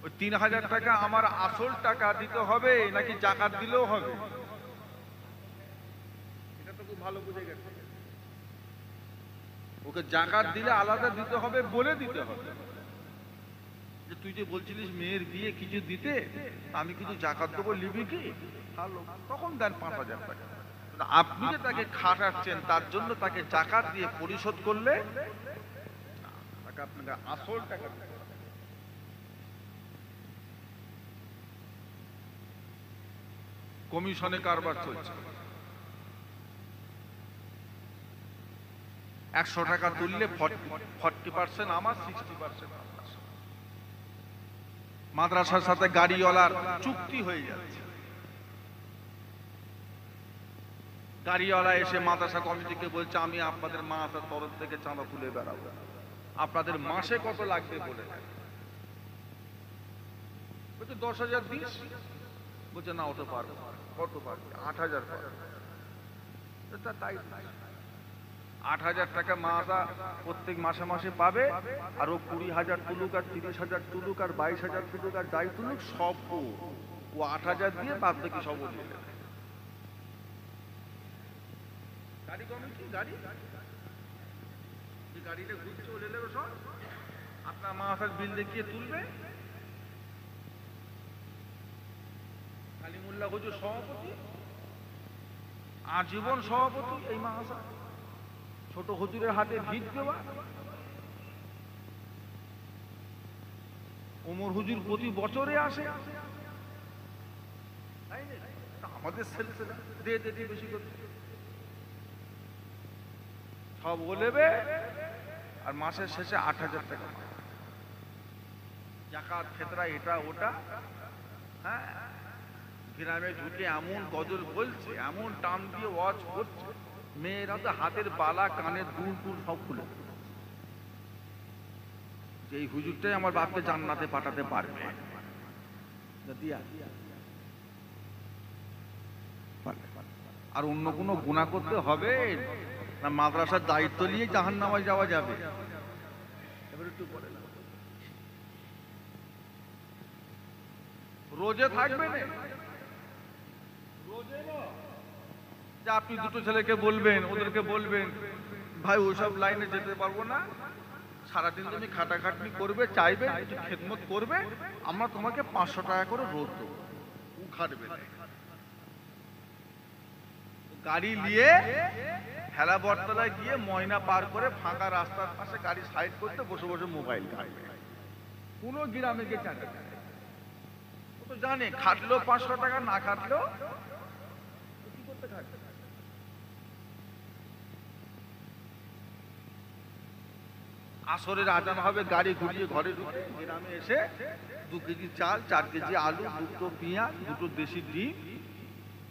[SPEAKER 1] ওই 3000 টাকা আমার আসল টাকা দিতে হবে নাকি জাকাত দিলেও হবে? এটা তো খুব ভালো বুঝে গেছে। ওকে জাকাত দিলে আলাদা দিতে হবে, বলে দিতে হবে যে তুই যে বলছিলিস মেয়ের বিয়ে কিছু দিতে, আমি কিছু জাকাত দেবো, নিবি কি? ভালো, তখন দেন 5000 টাকা। আপনি যে তাকে খাটাচ্ছেন, তার জন্য তাকে জাকাত দিয়ে পরিশোধ করলে তাকে আপনাকে আসল টাকা দিতে হবে। কমিশনে কারবার চলছে, 100 টাকা তুললে 40% আমার, 60% আমার। মাদ্রাসার সাথে গাড়িওয়ালার চুক্তি হয়ে যাচ্ছে। গাড়িওয়ালা এসে মাদ্রাসা কমিটিকে বলছে আমি আপনাদের মাদ্রাসার তরফ থেকে চাঁদা তুলে বেড়াবো, আপনাদের মাসে কত লাগবে বলে বলছে 10,000 দিস। বলছে না, অত পারবো। কত পারবে? 8,000 পারবে। তাই 8,000 টাকা মাদ্রাসা প্রত্যেক মাসে মাসে পাবে, আর ও 20,000 তুলুক আর 30,000 তুলুক আর 22,000 তুলুক আর যাই তুলুক, সব ও 8,000 দিয়ে বাদ বাকি সব ও দিয়ে দেবে। গাড়ি কমিটি, গাড়িটা ঘুরছে, ও নেবে সব, আপনার মাদ্রাসার বিল দেখিয়ে তুলবে। আলিমুল্লাহ হুজুর সভাপতি, আজীবন সভাপতি এই মাদ্রাসা। ছোট হুজুরের হাতে ভিড় দেওয়া। ওমর হুজুর প্রতি বছরে আসে, আমাদের সিলসিলা দে বেশি করে সব বলেবে, আর মাসের শেষে ৮,০০০ টাকা জাকাত ফেতরা এটা ওটা। হ্যাঁ, গ্রামে ঢুকে এমন গজল বলছে, এমন টান দিয়ে ওয়াজ করছে, মেয়েরা তো হাতের বালা কানের দুল টুল সব খুলে, যে এই হুজুরটাই আমার বাপকে জান্নাতে পাঠাতে পারবে। আর অন্য কোনো গুনাহ করতে হবে না, মাদ্রাসার দায়িত্ব নিয়ে জাহান্নামে যাওয়া যাবে? এবার একটু বলে রোজে থাকবে না, রোজে যে আপনি দুটো ছেলেকে বলবেন, ওদেরকে বলবেন ভাই ওইসব লাইনে যেতে পারবো না, সারাদিন তুমি খাটাখাটনি করবে, চাইবে একটু খেদমত করবে, আমরা তোমাকে 500 টাকা করে রোজ দেবো, ও খাটবে না। গাড়ি নিয়ে হেলা বটতলায় গিয়ে ময়না পার করে ফাঁকা রাস্তার পাশে গাড়ি সাইড করতে বসে বসে মোবাইল ঘাটবে। কোনো গ্রামে গিয়ে চাঁদা ও তো জানে খাটলেও 500 টাকা, না খাটলেও কি করতে খাটবে। আসরের আজান হবে, গাড়ি ঘুরিয়ে ঘরে ঢুকে গ্রামে এসে 2 কেজি চাল, 4 কেজি আলু, 2টো পেঁয়াজ, 2টো দেশি ডিম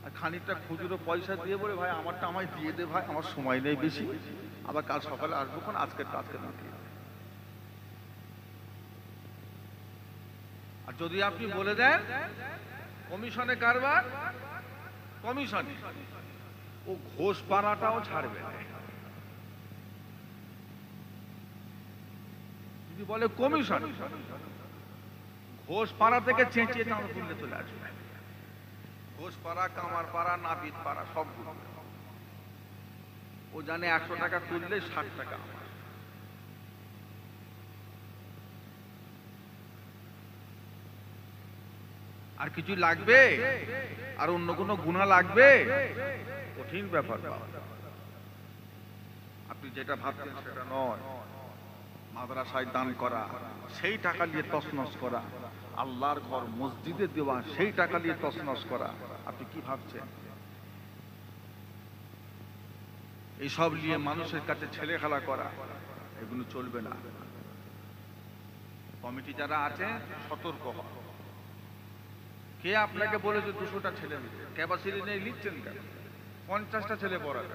[SPEAKER 1] আর খানিকটা খুচরো পয়সা দিয়ে বলে ভাই আমারটা আমায় দিয়ে দে ভাই, আমার সময় নেই বেশি, আবার কাল সকালে আসবো, কোন আজকের না দিয়ে। আর যদি আপনি বলে দেন কমিশনে কারবার, কমিশনে ও ঘোষ পাড়াটাও ছাড়বে না। যদি বলে কমিশন, ঘোষ পাড়া থেকে চেঁচিয়ে টানা তুললে চলে আসবে। ঘোষ পাড়া, কামার পাড়া, নাপিত পাড়া সবগুলো ও জানে 100 টাকা তুললে 60 টাকা। আর কিছু লাগবে? আর অন্য কোনো গুনাহ লাগবে? কঠিন ব্যাপার। আপনি যেটা ভাবছেন সেটা নয়। মাদ্রাসায় দান করা, সেই টাকা দিয়ে তছনছ করা, আল্লাহর ঘর মসজিদে দেওয়া, সেই টাকা দিয়ে তছনছ করা, আপনি কি ভাবছেন? এইসব নিয়ে মানুষের কাছে ছেলে খেলা করা, এগুলো চলবে না। কমিটি যারা আছে সতর্ক হন। কে আপনাকে বলেছে 200টা ছেলে নিতে? ক্যাপাসিটি নেই লিখছেন কেন? 50টা ছেলে পড়াবে,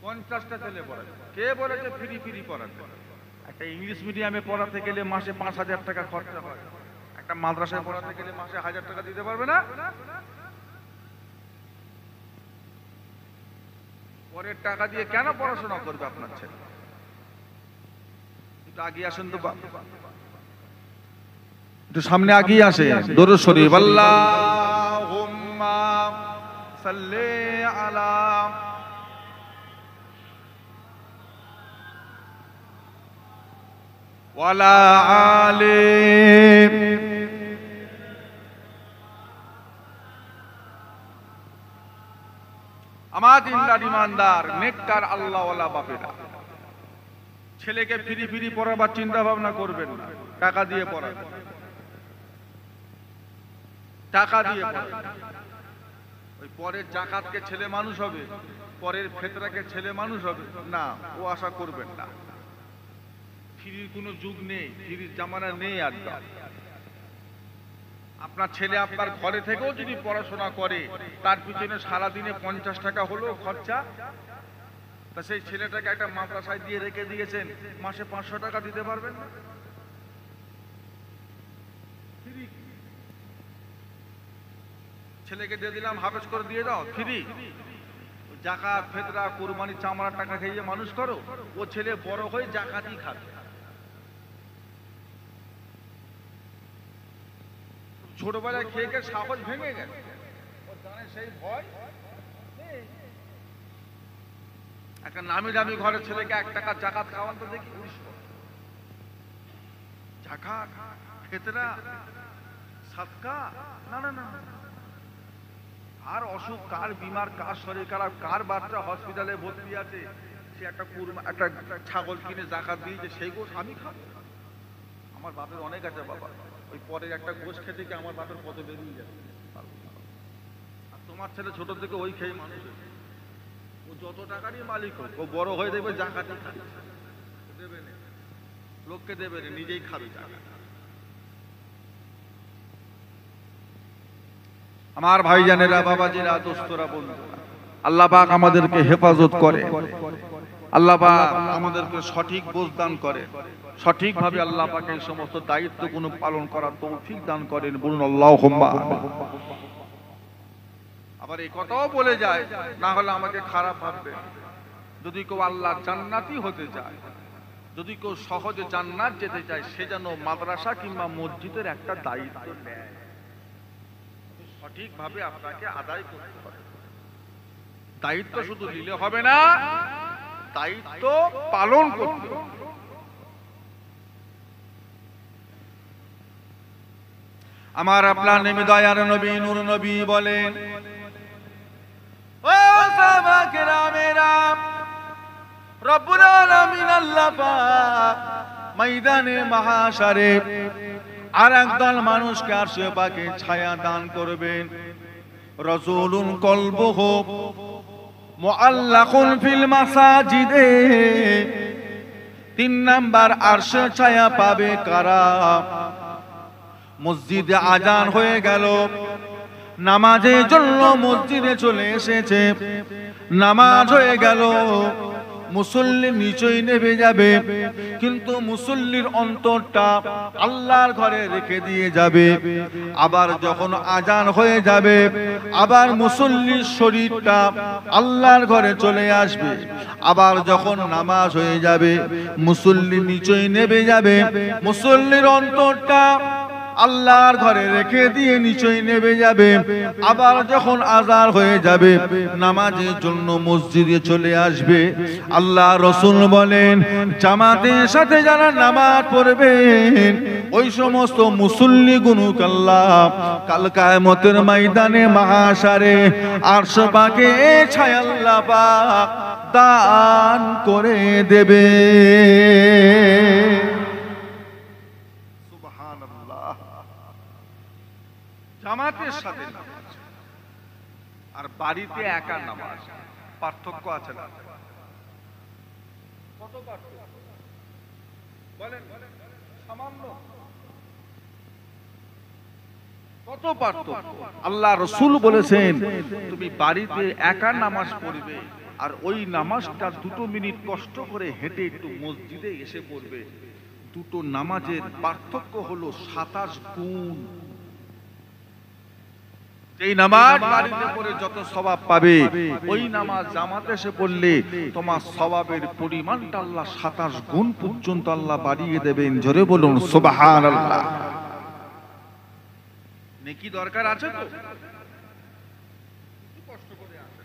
[SPEAKER 1] 50টা ছেলে পড়াবে। কে বলেছে ফ্রি পড়াবে? একটা ইংলিশ মিডিয়ামে পড়াতে গেলে মাসে 5,000 টাকা খরচা হয়, একটা মাদ্রাসায় পড়াতে গেলে মাসে 1,000 টাকা দিতে পারবে না? পরের টাকা দিয়ে কেন পড়াশোনা করবে আপনার ছেলে? একটু আগিয়ে আসেন তো, একটু সামনে আগিয়ে আসে। দরুদ শরীফ, আল্লাহুম্মা সাল্লি আলা ওয়ালা আলি। আমার দিনদার ইমানদার নেককার আল্লাহওয়ালা বাপেরা, ছেলেকে ফ্রি পড়াবার চিন্তা ভাবনা করবেন না। টাকা দিয়ে পড়াবেন, টাকা দিয়ে পড়াবেন। ওই পরের জাকাতকে ছেলে মানুষ হবে, পরের ফেতরাকে ছেলে মানুষ হবে না, ও আশা করবেন না। ফ্রির কোনো যুগ নেই, ফ্রির জামানা নেই। আর আপনার ছেলে আপনার ঘরে থেকেও যদি পড়াশোনা করে, তার পিছনে সারাদিনে 50 টাকা হলেও খরচা, তা সেই ছেলেটাকে একটা মাদ্রাসায় দিয়ে রেখে দিয়েছেন, মাসে 500 টাকা দিতে পারবেন না? ছেলেকে দিয়ে দিলাম হাফেজ করে দিয়ে দাও, ফ্রি। জাকাত ফেতরা কুরবানি চামড়ার টাকা খেয়ে মানুষ করো, ও ছেলে বড় হয়ে জাকাতই খাবে। ছোটবেলায় খেয়ে খেয়ে সাহস ভেঙে গেছে, ও জানে সেই ভয়। একটা নামি দামি ঘরের ছেলেকে 1 টাকা জাকাত খাওয়ান তো দেখি, জাকাত ফেতরা সাদকা না না না, কার অসুখ, কার বিমার, কার শরীর খারাপ, কার বাচ্চা হসপিটালে ভর্তি আছে, সে একটা কুরমা একটা ছাগল কিনে জাকাত দিয়েছে, সেই গোশ আমি খাবো? আমার বাপের অনেক আছে বাবা, ওই পরের একটা গোশ খেতে কি আমার বাপের কত বেরিয়ে যাবে। আর তোমার ছেলে ছোট থেকে ওই খেয়ে মানুষ, ও যত টাকারই মালিক হোক, ও বড় হয়ে দেবে জাকাতই খাবে, দেবে না, লোককে দেবে না, নিজেই খাবে জাকাত। আমার ভাইজানেরা, বাবাজিরা, দোস্তরা, বন্ধুরা, আল্লাহ পাক আমাদেরকে হেফাজত করে, আল্লাহ পাক আমাদেরকে সঠিক বোঝ দান করে, সঠিকভাবে আল্লাহ পাক এই সমস্ত দায়িত্বগুলো পালন করার তৌফিক দান করেন, বলুন আল্লাহুম্মা। আবার এই কথাও বলে যায়, না হলে আমাকে খারাপ ভাববে, যদি কেউ আল্লাহ জান্নাতি হতে চায়, যদি কেউ সহজে জান্নাত যেতে চায়, সে যেন মাদ্রাসা কিংবা মসজিদের একটা দায়িত্ব নেয়, সঠিকভাবে আপনাকে আদায় করতে হবে। দায়িত্ব শুধু নিলে হবে না, দায়িত্ব পালন করতে হবে। আমার আপনার নেমে দয়ার নবী নূর নবী বলেন, ও সাহাবা কেরামেরা, রব্বুল আলামিন আল্লাহ পাক ময়দানে মাহশারে আর একদল মানুষকে আরশে পাকে ছায়া দান করবেন, রাসূলুন কলবুহু মুআল্লাকুন ফিল মাসাজিদে। 3 নাম্বার আরশে ছায়া পাবে কারা? মসজিদে আজান হয়ে গেল, নামাজের জন্য মসজিদে চলে এসেছে, নামাজ হয়ে গেল, মুসল্লি নিচেই নেমে যাবে, কিন্তু মুসল্লির অন্তরটা আল্লাহর ঘরে রেখে দিয়ে যাবে। আবার যখন আজান হয়ে যাবে, আবার মুসল্লির শরীরটা আল্লাহর ঘরে চলে আসবে। আবার যখন নামাজ হয়ে যাবে, মুসল্লি নিচেই নেমে যাবে, মুসল্লির অন্তরটা আল্লাহর ঘরে রেখে দিয়ে নিচেই নেমে যাবে। আবার যখন আজান হয়ে যাবে, নামাজের জন্য মসজিদে চলে আসবে। আল্লাহ রাসূল বলেন, জামাতের সাথে যারা নামাজ পড়বেন, ওই সমস্ত মুসল্লিগুলোকে আল্লাহ কাল কিয়ামতের ময়দানে মাহশারে আরশ পাকে ছায়া আল্লাহ পাক দান করে দেবে। জামাতের সাথে নামাজ আর বাড়িতে একা নামাজ, পার্থক্য আছে না? কত পার্থক্য বলেন? সামান্য? কত পার্থক্য? আল্লাহ রাসূল বলেছেন, তুমি বাড়িতে একা নামাজ পড়বে, আর ওই নামাজটা 2 মিনিট কষ্ট করে হেঁটে একটু মসজিদে এসে পড়বে। দুটো নামাজের পার্থক্য হলো 27 গুণ। এই নামাজ বাড়িতে পড়ে যত সওয়াব পাবে, ওই নামাজ জামাতে এসে পড়লে তোমার সওয়াবের পরিমাণটা আল্লাহ 27 গুণ পর্যন্ত আল্লাহ বাড়িয়ে দেবেন। জোরে বলুন সুবহানাল্লাহ। নেকি দরকার আছে তো? কষ্ট করে আসে,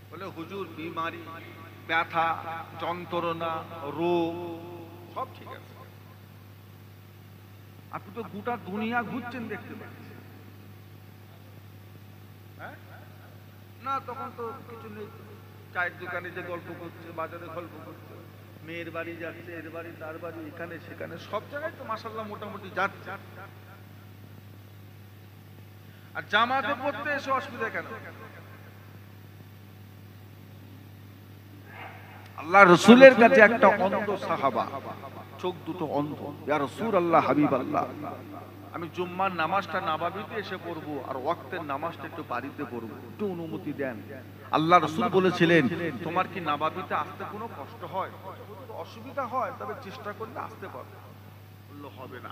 [SPEAKER 1] বলে হুজুর বিমারি, ব্যথা, যন্ত্রণা, রোগ সব ঠিক আছে, আপনি তো গোটা দুনিয়া ঘুরছেন, দেখতে পাচ্ছেন না? তখন তো কিছু নেই, চায়ের দোকানে যে গল্প করছে, বাজারে গল্প করছে, মেয়ের বাড়ি যাচ্ছে, এর বাড়ি তার বাড়ি, এখানে সেখানে সব জায়গায় তো মাশাআল্লাহ মোটামুটি যাচ্ছে। আর জামাতে পড়তে এসে অসুবিধা কেন? আল্লাহ রাসূলের কাছে একটা অন্ধ সাহাবা, চোখ দুটো অন্ধ, ইয়া রাসূলুল্লাহ, হাবিবাল্লাহ, আমি জুম্মার নামাজটা নাবাবিতে এসে পড়বো, আর ওয়াক্তের নামাজটা একটু বাড়িতে পড়বো, একটু অনুমতি দেন। আল্লাহ রাসূল বলেছিলেন, তোমার কি নাবাবিতে আসতে কোনো কষ্ট হয়? অসুবিধা হয়, তবে চেষ্টা করলে আসতে পারবে। বলল হবে না,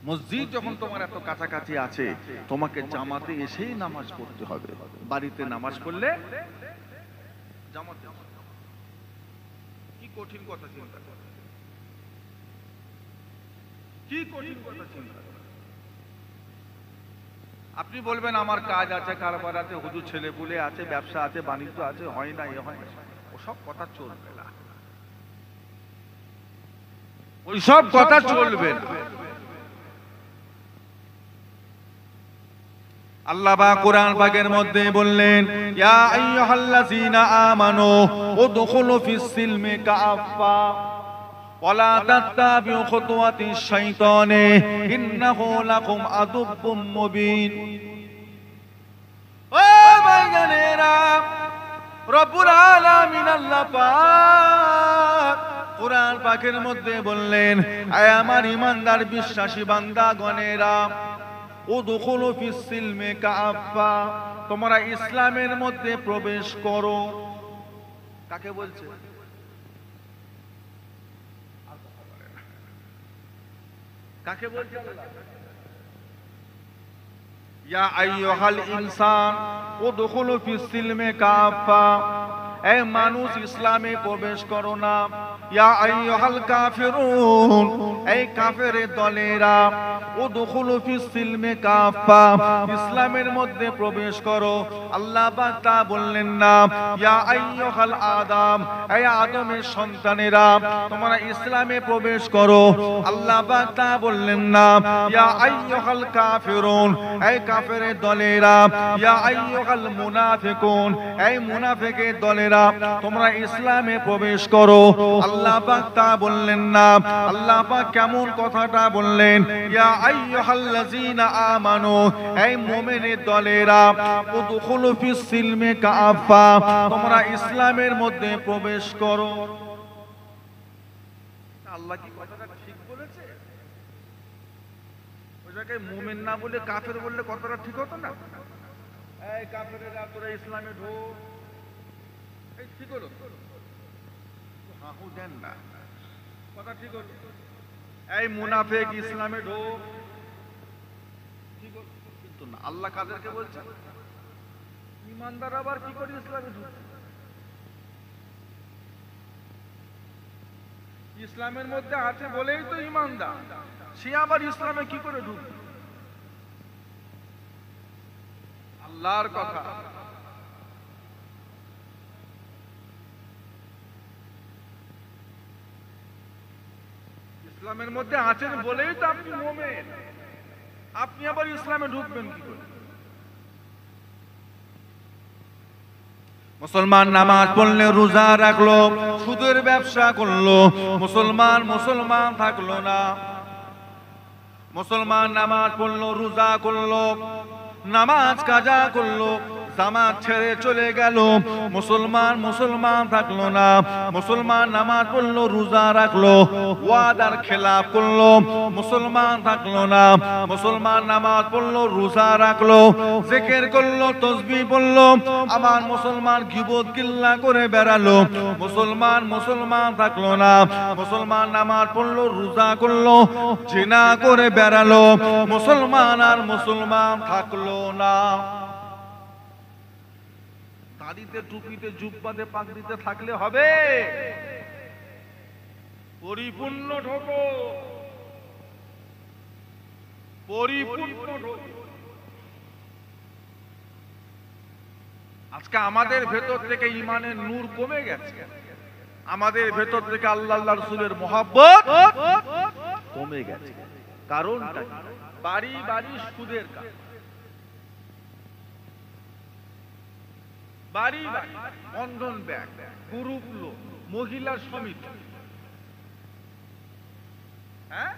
[SPEAKER 1] মসজিদ যখন তোমার এত কাছাকাছি আছে, তোমাকে জামাতে এসেই নামাজ পড়তে হবে। বাড়িতে নামাজ পড়লে জামাতে, কি কঠিন কথা চিন্তা করে, কি কঠিন কথা চিন্তা করে। আপনি বলবেন আমার কাজ আছে, কারবার আছে, হুজুর ছেলে পুলে আছে, ব্যবসা আছে, বাণিজ্য আছে, হয় না, এ হয় না, ওসব কথা চলবে না। ওই সব কথা চলবে না। আল্লাহ পাক কোরআন পাকের মধ্যে বললেন, ইয়া আইয়ুহাল্লাযীনা আমানু উদখুলু ফিস সিলমি কাফা ওয়ালা তাত্তাবিউ খুতুওয়াতিশ শাইতানি ইন্নাহু লাকুম আদুব্বুম মুবিন। ও ভাইজানেরা, রব্বুল আলামিন আল্লাহ পাক কোরআন পাকের মধ্যে বললেন, আয় আমার ঈমানদার বিশ্বাসী বান্দাগণেরা, উদখুলু ফিস সিলমি কাফা, তোমরা ইসলামের মধ্যে প্রবেশ করো। কাকে বলছে? কাকে বলছে আল্লাহ? ইয়া আইয়ুহাল ইনসান উদখুলু ফিস সিলমি কাফা, এই মানুষ ইসলামে প্রবেশ করো না। ইয়া আইয়ুহাল কাফিরুন, এই কাফেরের দলেরা, উদখুলু ফিস সিলমি কাফা, ইসলামের মধ্যে প্রবেশ করো। আল্লাহ পাক তা বললেন না। ইয়া আইয়ুহাল আদম, এই আদমের সন্তানেরা, তোমরা ইসলামে প্রবেশ করো। আল্লাহ পাক তা বললেন না। ইয়া আইয়ুহাল কাফিরুন, এই কাফেরের দলেরা, ইয়া আইয়ুহাল মুনাফিকুন, এই মুনাফিকের দলেরা, তোমরা ইসলামে প্রবেশ করো। আল্লাহ পাক তা বললেন না। আল্লাহ পাক কেমন কথাটা বললেন? ইয়া আইয়ুহাল্লাযীনা আমানু, এই মুমিনের দলেরা, উদখুলু ফিস সিলমি কাফা, তোমরা ইসলামের মধ্যে প্রবেশ করো। আল্লাহ কি কথাটা ঠিক বলেছে? ওই জায়গায় মুমিন না বলে কাফের বললে কথাটা ঠিক হতো না? এই কাফেরেরা তোরা ইসলামে ঢোক, এই ঠিক হলো? হাহু দেন না, কথা ঠিক হলো? এই মুনাফিক ইসলামে ঢোক, ঠিক হলো? কিন্তু না, আল্লাহ কাদেরকে বলছে? ঈমানদার আবার কি করে ইসলামে ঢুকছে? ইসলামের মধ্যে আছে বলেই তো ঈমানদার, সে আবার ইসলামে কি করে ঢুকবে? আল্লাহর কথা। ইসলামের মধ্যে আছেন বলেই তো আপনি মুমিন, আপনি আবার ইসলামে ঢুকবেন কি করে? মুসলমান নামাজ পড়লে, রোজা রাখলো, সুদের ব্যবসা করলো, মুসলমান থাকলো না। মুসলমান নামাজ পড়লো, রোজা করলো, নামাজ কাজা করলো, জামাত ছেড়ে চলে গেল, মুসলমান থাকলো না। মুসলমান নামাজ পড়লো, রোজা রাখলো, ওয়াদার খেলাফ করলো, মুসলমান থাকলো না। মুসলমান নামাজ পড়লো, রোজা রাখলো, জিকির করলো, তাসবিহ পড়লো, আবার মুসলমান গীবত গিল্লা করে বেড়ালো, মুসলমান থাকলো না। মুসলমান নামাজ পড়লো, রোজা করলো, জিনা করে বেড়ালো, মুসলমান থাকলো না। দাড়িতে, টুপিতে, জুব্বাতে, পাগড়িতে থাকলে হবে? পরিপূর্ণ ঢোকো, পরিপূর্ণ ঢোকো। আজকে আমাদের ভেতর থেকে ঈমানের নূর কমে গেছে, আমাদের ভেতর থেকে আল্লাহ রাসূলের মহব্বত কমে গেছে। কারণটা বাড়ি বাড়ি সুদের কাজ, বাড়ি বাড়ি বন্ধন ব্যাংক, গ্রুপ লোন, মহিলা সমিতি, হ্যাঁ,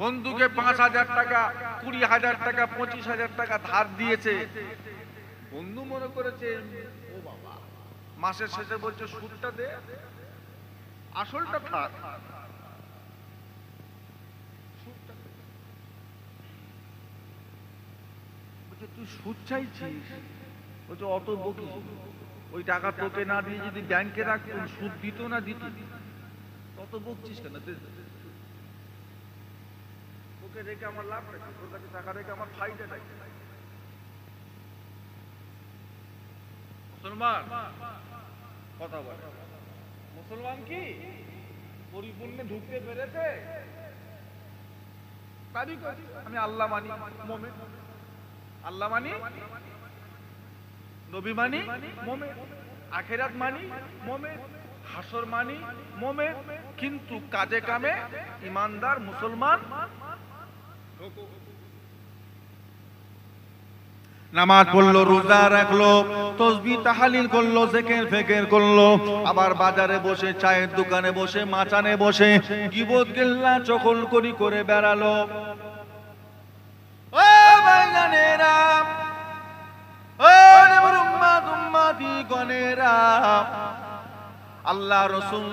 [SPEAKER 1] বন্ধুকে ৫,০০০ টাকা, ২০,০০০ টাকা, ২৫,০০০ টাকা ধার দিয়েছে, বন্ধু মনে করেছে ও বাবা, মাসের শেষে বলছে সুদটা দে, আসলটা থাক। তুই সুদ চাইছিস, বলছে অত বকি, ওই টাকা তোকে না দিয়ে যদি ব্যাংকে রাখতো, সুদ দিত না দিত, তত বকছিস কেন? তোকে রেখে আমার লাভ নেই, তোর কাছে টাকা রেখে আমার ফায়দা নাই। মুসলমান কথা বলে, মুসলমান কি পরিপূর্ণে ঢুকতে পেরেছে? আমি আল্লাহ মানি, মুমিন, আল্লাহ মানি, নবী মানি মুমিন, আখিরাত মানি মুমিন, হাসর মানি মুমিন, কিন্তু কাজে কামে ইমানদার মুসলমান। নামাজ পড়লো, রোজা রাখলো, তাসবিহ তাহলিল করলো, জিকির ফিকির করলো, আবার বাজারে বসে, চায়ের দোকানে বসে, মাচানে বসে গীবত গিল্লা চগলখড়ি করে বেড়ালো। ও ভাইজানেরা, ও নবীর উম্মত উম্মতি গণেরা, আল্লাহ রাসূল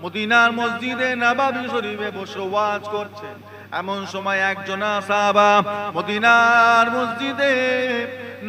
[SPEAKER 1] মদিনার মসজিদে নববী শরীফে বসে ওয়াজ করছেন। এমন সময় একজন সাহাবা মদিনার মসজিদে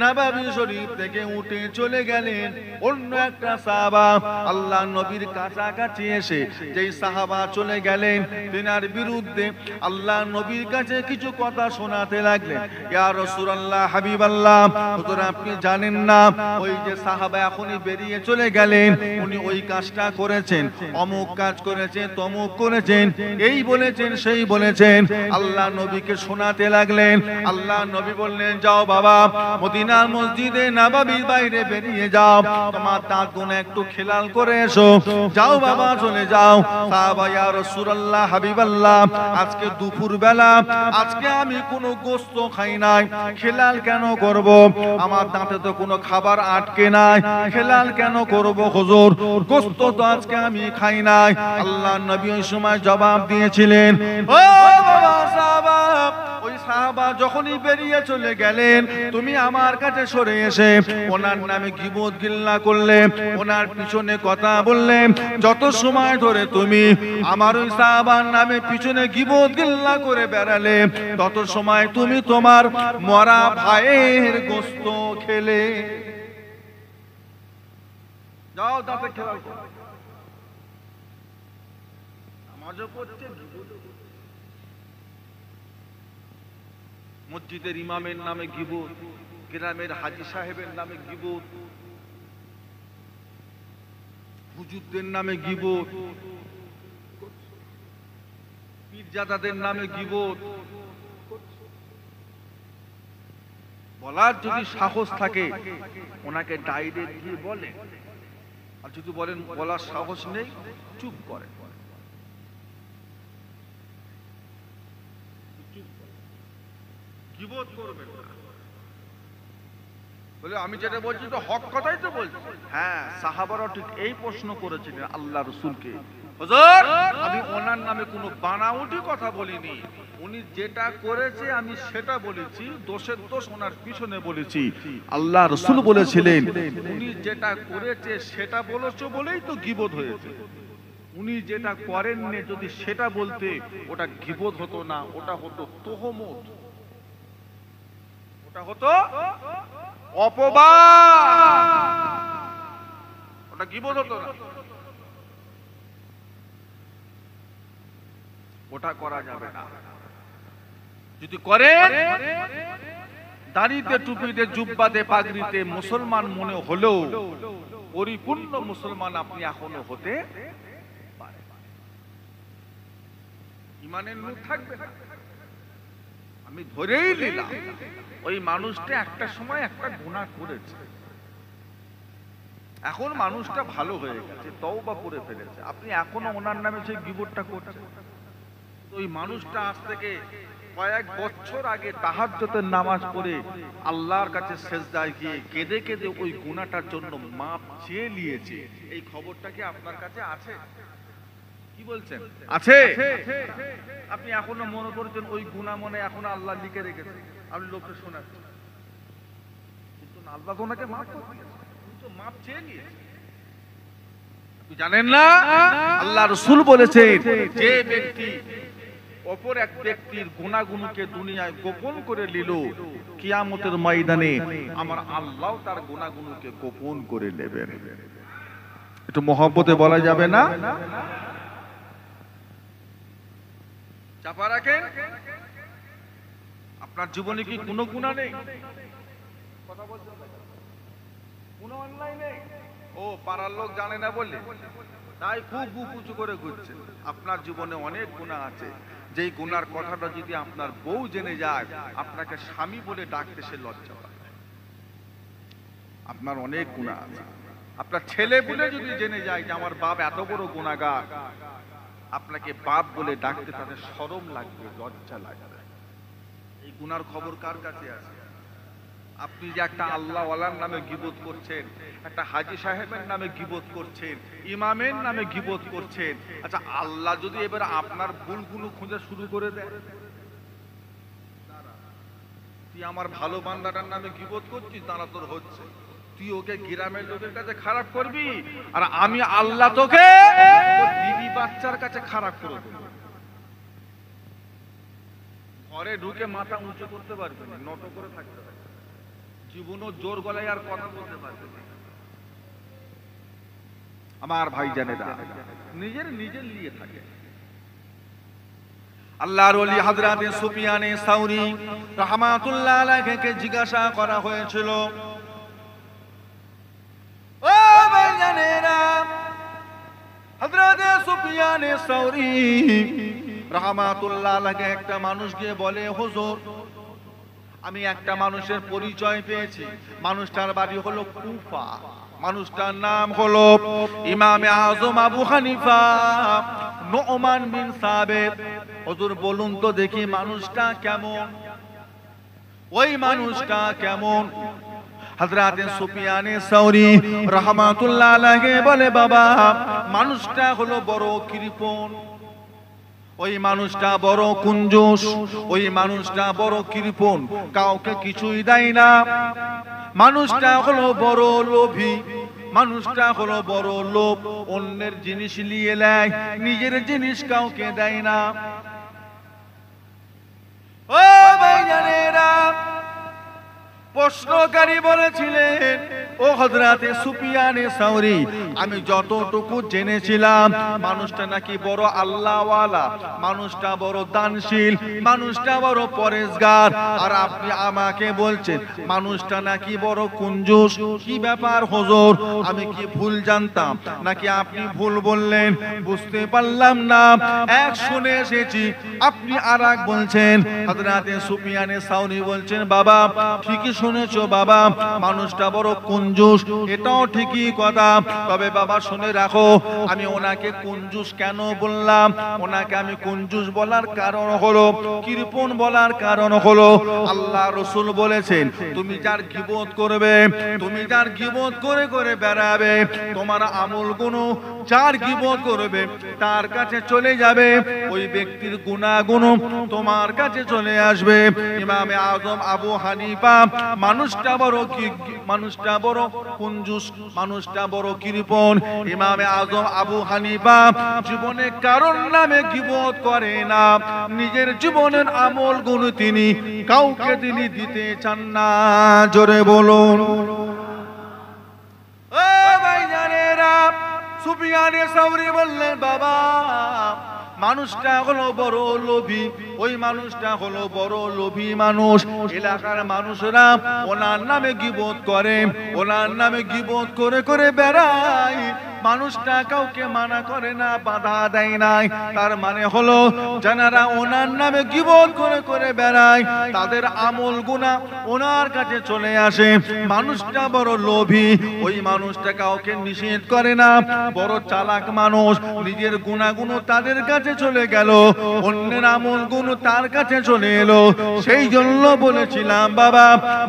[SPEAKER 1] নববী শরীফ থেকে উঠে চলে গেলেন। অন্য একটা সাহাবা আল্লাহ নবীর কাছাকাছি এসে যেই সাহাবা চলে গেলেন, তিনার বিরুদ্ধে আল্লাহ নবীর কাছে কিছু কথা শোনাতে লাগলেন। ইয়া রাসূলুল্লাহ, হাবিবাল্লাহ, হুজুর আপনি জানেন না ওই যে সাহাবা এখনই বেরিয়ে চলে গেলেন, উনি ওই কাজটা করেছেন, অমুক কাজ করেছেন, তমুক করেছেন, এই বলেছেন, সেই বলেছেন। আল্লাহ নবীকে শোনাতে লাগলেন। আল্লাহ নবী বললেন, যাও বাবা, মদিনার মসজিদে নববীর বাইরে বেরিয়ে যাও, তোমার দাঁতগুলো একটু খেলাল করে এসো। যাও বাবা, চলে যাও। সাহাবা, ইয়া রাসূলুল্লাহ, হাবিবাল্লাহ, আজকে দুপুর বেলা আজকে আমি কোনো গোশত খাই নাই, খেলাল কেন করব? আমার দাঁতে তো কোনো খাবার আটকে নাই, খেলাল কেন করব হুজুর? গোশত তো আজকে আমি খাই নাই। আল্লাহ নবী ওই সময় জবাব দিয়েছিলেন, ও বাবা সাহাবা, ওই সাহাবা যখনই বেরিয়ে চলে গেলেন, তুমি আমার কাছে সরে এসে ওনার নামে গীবত গিল্লা করলে, ওনার পিছনে কথা বললে। যত সময় ধরে তুমি আমার ওই সাহাবার নামে পিছনে গীবত গিল্লা করে বেড়ালে, তত সময় তুমি তোমার মরা ভাইয়ের গোশত খেলে। যাও দাঁতে খেলাল করো। নামাজও পড়ছে, মসজিদের ইমামের নামে গীবত, গ্রামের হাজী সাহেবের নামে গীবত, হুজুরদের নামে গীবত, পীরজাদাদের নামে গীবত। বলার যদি সাহস থাকে ওনাকে ডাইরেক্ট গিয়ে বলেন, আর যদি বলেন বলার সাহস নেই, চুপ করেন। গীবত করবেন না। বলে আমি যেটা বলছি তো হক কথাই তো বলছি। হ্যাঁ, সাহাবারা ঠিক এই প্রশ্ন করেছিলেন আল্লাহ রাসূলকে, হুজুর আমি ওনার নামে কোনো বানাউটি কথা বলিনি, উনি যেটা করেছে আমি সেটা বলেছি, দোষের দোষ ওনার পিছনে বলেছি। আল্লাহ রাসূল বলেছিলেন, উনি যেটা করেছে সেটা বলেছো বলেই তো গীবত হয়েছে। উনি যেটা করেননি যদি সেটা বলতে, ওটা গীবত হতো না, ওটা হতো তোহমত, ওটা হতো অপবাদ, ওটা গীবত হতো না। ওটা করা যাবে না। যদি করেন, দাড়িতে, টুপিতে, জুব্বাতে, পাগড়িতে মুসলমান মনে হলেও পরিপূর্ণ মুসলমান আপনি এখনো হতে পারেন। ইমানের নূর থাকবে না। আমি ধরেই নিলাম ওই মানুষটা একটা সময় একটা গুনাহ করেছে, এখন মানুষটা ভালো হয়ে গেছে, তওবা করে ফেলেছে, আপনি এখনো ওনার নামে সেই গীবতটা করছেন। ওই মানুষটা আজ থেকে কয়েক বছর আগে তাহাজ্জুদের নামাজ পড়ে আল্লাহর কাছে সেজদায় গিয়ে কেঁদে কেঁদে ওই গুনাহটার জন্য মাপ চেয়ে নিয়েছে। এই খবরটা কি আপনার কাছে আছে? কি বলছেন? আছে? আপনি এখনো মনে করছেন ওই গুনাহ মনে এখনো আল্লাহ লিখে রেখেছে, আপনি লোককে শোনাচ্ছেন, কিন্তু আল্লাহ তো ওনাকে মাফ করে দিয়েছে, কিন্তু মাপ চেয়ে নিয়েছে। জানেন না আল্লাহ রাসূল বলেছেন, যে ব্যক্তি অপর এক ব্যক্তির গুনাহগুলোকে দুনিয়ায় গোপন করে নিল, কিয়ামতের ময়দানে আমার আল্লাহ তার গুনাহগুলোকে গোপন করে নেবেন। একটু মহব্বতে বলা যাবে না? চাপা রাখেন। আপনার জীবনে কি কোনো গুনাহ নেই? কথা বলতে কোনো অন্যায় নেই? ও পাড়ার লোক জানে না বললে তাই খুব বুক উঁচু করে ঘুরছে। আপনার জীবনে অনেক গুনাহ আছে, যেই গুনার কথাটা যদি আপনার বউ জেনে যায়, আপনাকে স্বামী বলে ডাকতে সে লজ্জা পায়। আপনার অনেক গুনাহ আছে। আপনার ছেলে বলে যদি জেনে যায় যে আমার বাপ এত বড় গুনাহগার, আপনাকে বাপ বলে ডাকতে তাদের শরম লাগবে, লজ্জা লাগবে। এই গুনার খবর কার কাছে আছে? আপনি যে একটা আল্লাহওয়ালার নামে গীবত করছেন, একটা হাজী সাহেবের নামে গীবত করছেন, ইমামের নামে গীবত করছেন। আচ্ছা, আল্লাহ যদি এবার আপনার ভুলগুলো খোঁজা শুরু করে দেয়, তুই আমার ভালো বান্দাটার নামে গীবত করছিস, দাঁড়া তোর হচ্ছে, তুই ওকে গ্রামের লোকের কাছে খারাপ করবি, আর আমি আল্লাহ তোকে বিবি বাচ্চার কাছে খারাপ করে দেব। ঘরে ঢুকে মাথা উঁচু করতে পারবে না, নত করে থাকতে পারবে, জীবনও জোর গলায় আর কথা বলতে পারবে না। আমার ভাই জানেরা, নিজের নিয়ে থাকে। আল্লাহর ওলি হযরতে সুফিয়ানে সাউরি রাহমাতুল্লাহ আলাইহিকে জিজ্ঞাসা করা হয়েছিল, ও ভাই জানেরা, হযরতে সুফিয়ানে সাউরি রাহমাতুল্লাহ আলাইহি একটা মানুষ গিয়ে বলে, হুজুর, আমি একটা মানুষের পরিচয় পেয়েছি, মানুষটার বাড়ি হলো কুফা, মানুষটার নাম হলো ইমামে আজম আবু হানিফা নু'মান বিন সাবিত। হুজুর বলুন তো দেখি মানুষটা কেমন, ওই মানুষটা কেমন? হযরতে সুফিয়ানে সাউরি রাহমাতুল্লাহ আলাইহি বলে, বাবা, মানুষটা হলো বড় কৃপণ, ওই মানুষটা বড় কুঞ্জুস, ওই মানুষটা বড় কৃপণ, কাউকে কিছুই দেয় না। মানুষটা হলো বড় লোভী, মানুষটা হলো বড় লোভ, অন্যের জিনিস নিয়ে নেয়, নিজের জিনিস কাউকে দেয় না। ও ভাইজানেরা, প্রশ্নকারী বলেছিলেন, ও হযরতে সুফিয়ানে সাউরি, আমি যতটুকু জেনেছিলাম মানুষটা নাকি বড় আল্লাহওয়ালা, মানুষটা বড় দানশীল, মানুষটা বড় পরেশগার, আর আপনি আমাকে বলছেন মানুষটা নাকি বড় কুঞ্জুস। কি ব্যাপার হুজুর, আমি কি ভুল জানতাম নাকি আপনি ভুল বললেন? বুঝতে পারলাম না, এক শুনে এসেছি, আপনি আর এক বলছেন। হযরতে সুফিয়ানে সাউরি বলছেন, বাবা ঠিকই শুনেছো বাবা, মানুষটা বড় কুঞ্জুস, এটাও ঠিকই কথা, তবে বাবা শুনে রাখো, আমি ওনাকে কুঞ্জুস কেন বললাম? ওনাকে আমি কুঞ্জুস বলার কারণ হলো, কৃপণ বলার কারণ হলো, আল্লাহ রাসূল বলেছেন, তুমি যার গীবত করবে, তুমি যার গীবত করে করে বেড়াবে, তোমার আমলগুলো যার গীবত করবে তার কাছে চলে যাবে, ওই ব্যক্তির গুনাহগুণ তোমার কাছে চলে আসবে। ইমামে আজম আবু হানিফা মানুষটা বড় কুঞ্জুস, মানুষটা বড় কৃপণ, ইমামে আজম আবু হানিফা জীবনে কারোর নামে গীবত করে না, নিজের জীবনের আমলগুণ তিনি কাউকে তিনি দিতে চান না। জোরে বলুন। ও ভাইজানেরা, সুফিয়ানে সাউরি বললেন, বাবা মানুষটা হলো বড় লোভী, ওই মানুষটা হলো বড় লোভী মানুষ, এলাকার মানুষরা ওনার নামে গীবত করে, ওনার নামে গীবত করে করে বেড়ায়, মানুষটা কাউকে মানা করে না, বাধা দেয় নাই। তার মানে হলো যারা ওনার নামে গীবত করে করে বেড়ায় তাদের আমল গুনাহ ওনার কাছে চলে আসে। মানুষটা বড় লোভী, ওই মানুষটা কাউকে নিষেধ করে না, বড় চালাক মানুষ, নিজের গুনাহগুলো তাদের কাছে চলে গেল, অন্যের আমলগুলো তার কাছে চলে এলো। সেই জন্য বলেছিলাম বাবা,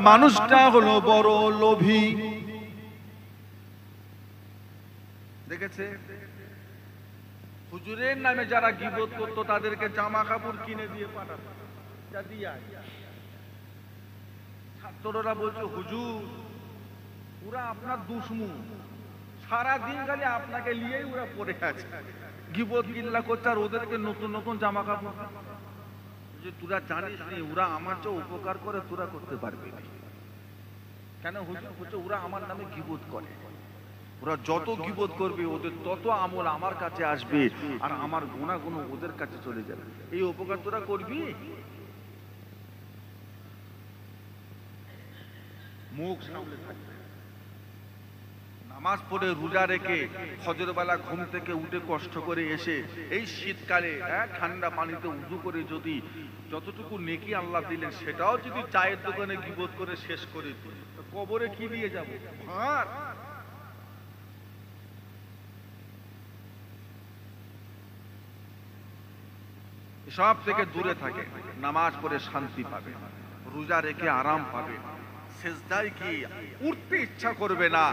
[SPEAKER 1] মানুষটা হলো বড় লোভী। দেখেছে, হুজুরের নামে যারা গীবত করতো তাদেরকে জামা কাপড় কিনে দিয়ে পাঠাতো, ছাত্ররা বলছে, হুজুর ওরা আপনার দুশমন, সারাদিন খালি আপনাকে নিয়েই ওরা পড়ে আছে, গীবত গিল্লা করছে, আর ওদেরকে নতুন নতুন জামা কাপড়। যে তোরা জানিস নি ওরা আমার যে উপকার করে তোরা করতে পারবি না কেন? হুজুর বলছে ওরা আমার নামে গীবত করে, ওরা যত গীবত করবে ওদের তত আমল আমার কাছে আসবে, আর আমার গুনাহগুলো ওদের কাছে চলে যাবে, এই উপকার তোরা করবি? মুখ সামলে থাকবে, নামাজ পড়ে রোজা রেখে ফজর বেলা ঘুম থেকে উঠে কষ্ট করে এসে এই শীতকালে ঠান্ডা পানিতে উযু করে যদি যতটুকু নেকি আল্লাহ দিলেন সেটাও যদি চায়ের দোকানে গীবত করে শেষ করে দিই, কবরে কি দিয়ে যাব? ভাত। সব থেকে দূরে থাকে, নামাজ পড়ে শান্তি পাবে, রোজা রেখে আরাম পাবে, সেজদায় কি উঠতে ইচ্ছা করবে না,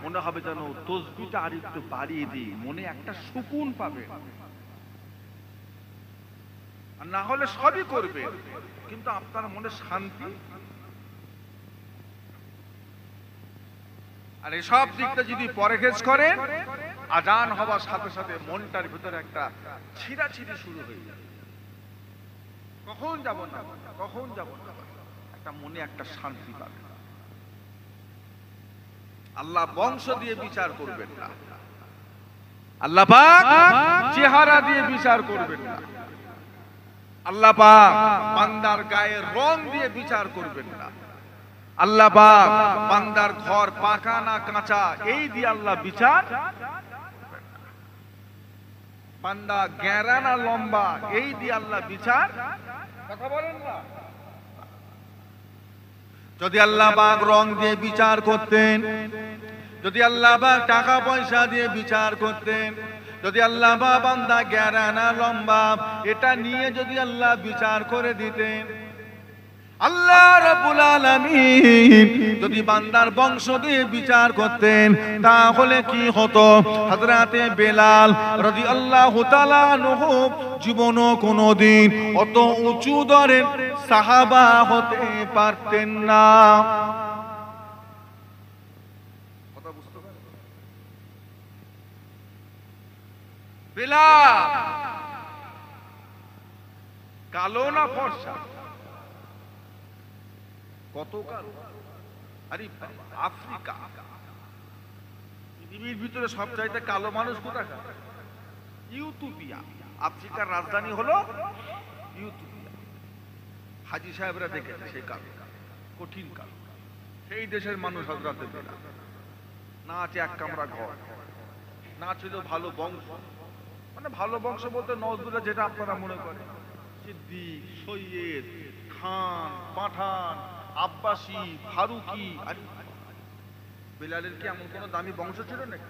[SPEAKER 1] মনে হবে যেন তসবিহটা আর একটু বাড়িয়ে দিই, মনে একটা সুকুন পাবে। আর না হলে সবই করবে কিন্তু আপনার মনে শান্তি। আর এসব দিকটা যদি পরহেজ করেন, আজান হওয়ার সাথে সাথে মনটার ভিতরে একটা ছিঁড়াছিঁড়ি শুরু হয়ে যাবে, কখন যাব না, কখন যাব না, একটা মনে একটা শান্তি পাবে। আল্লাহ বংশ দিয়ে বিচার করবেন না, আল্লাহ পাক চেহারা দিয়ে বিচার করবেন না, আল্লাহ পাক বান্দার গায়ের রং দিয়ে বিচার করবেন না, আল্লাহ পাক বান্দার ঘর পাকা না কাঁচা এই দিয়ে আল্লাহ বিচার, বান্দা গেরা না লম্বা এই দিয়ে আল্লাহ বিচার, কথা বলেন না। যদি আল্লাহ পাক রং দিয়ে বিচার করতেন, যদি আল্লাহ পাক টাকা পয়সা দিয়ে বিচার করতেন, যদি আল্লাহ পাক বান্দা গেরা না লম্বা এটা নিয়ে যদি আল্লাহ বিচার করে দিতেন, আল্লাহ রাব্বুল আলামিন যদি বান্দার বংশ দিয়ে বিচার করতেন তাহলে কি হতো? হযরতে বেলাল রাদিয়াল্লাহু তাআলা আনহু জীবনও কোনোদিন অত উঁচু দরের সাহাবা হতে পারতেন না। কথা বুঝতে পারছেন? বেলাল কালো না ফর্সা? কত কালো! আরে আফ্রিকা, পৃথিবীর ভিতরে সবচাইতে কালো মানুষ কোথায়? ইউটোপিয়া। আফ্রিকার রাজধানী হলো ইউটোপিয়া। হাজী সাহেবরা দেখেছে সেই কালো, কঠিন কালো। সেই দেশের মানুষ হযরতে বেলাল। না আছে এক কামরা ঘর, না ছিল ভালো বংশ, মানে ভালো বংশ বলতে নজরুল্লাহ যেটা আপনারা মনে করেন, সিদ্দিক, সৈয়দ, খান, পাঠান, আব্বাসী, ফারুকি। বেলালের কি এমন কোন দামি বংশ ছিল নাকি?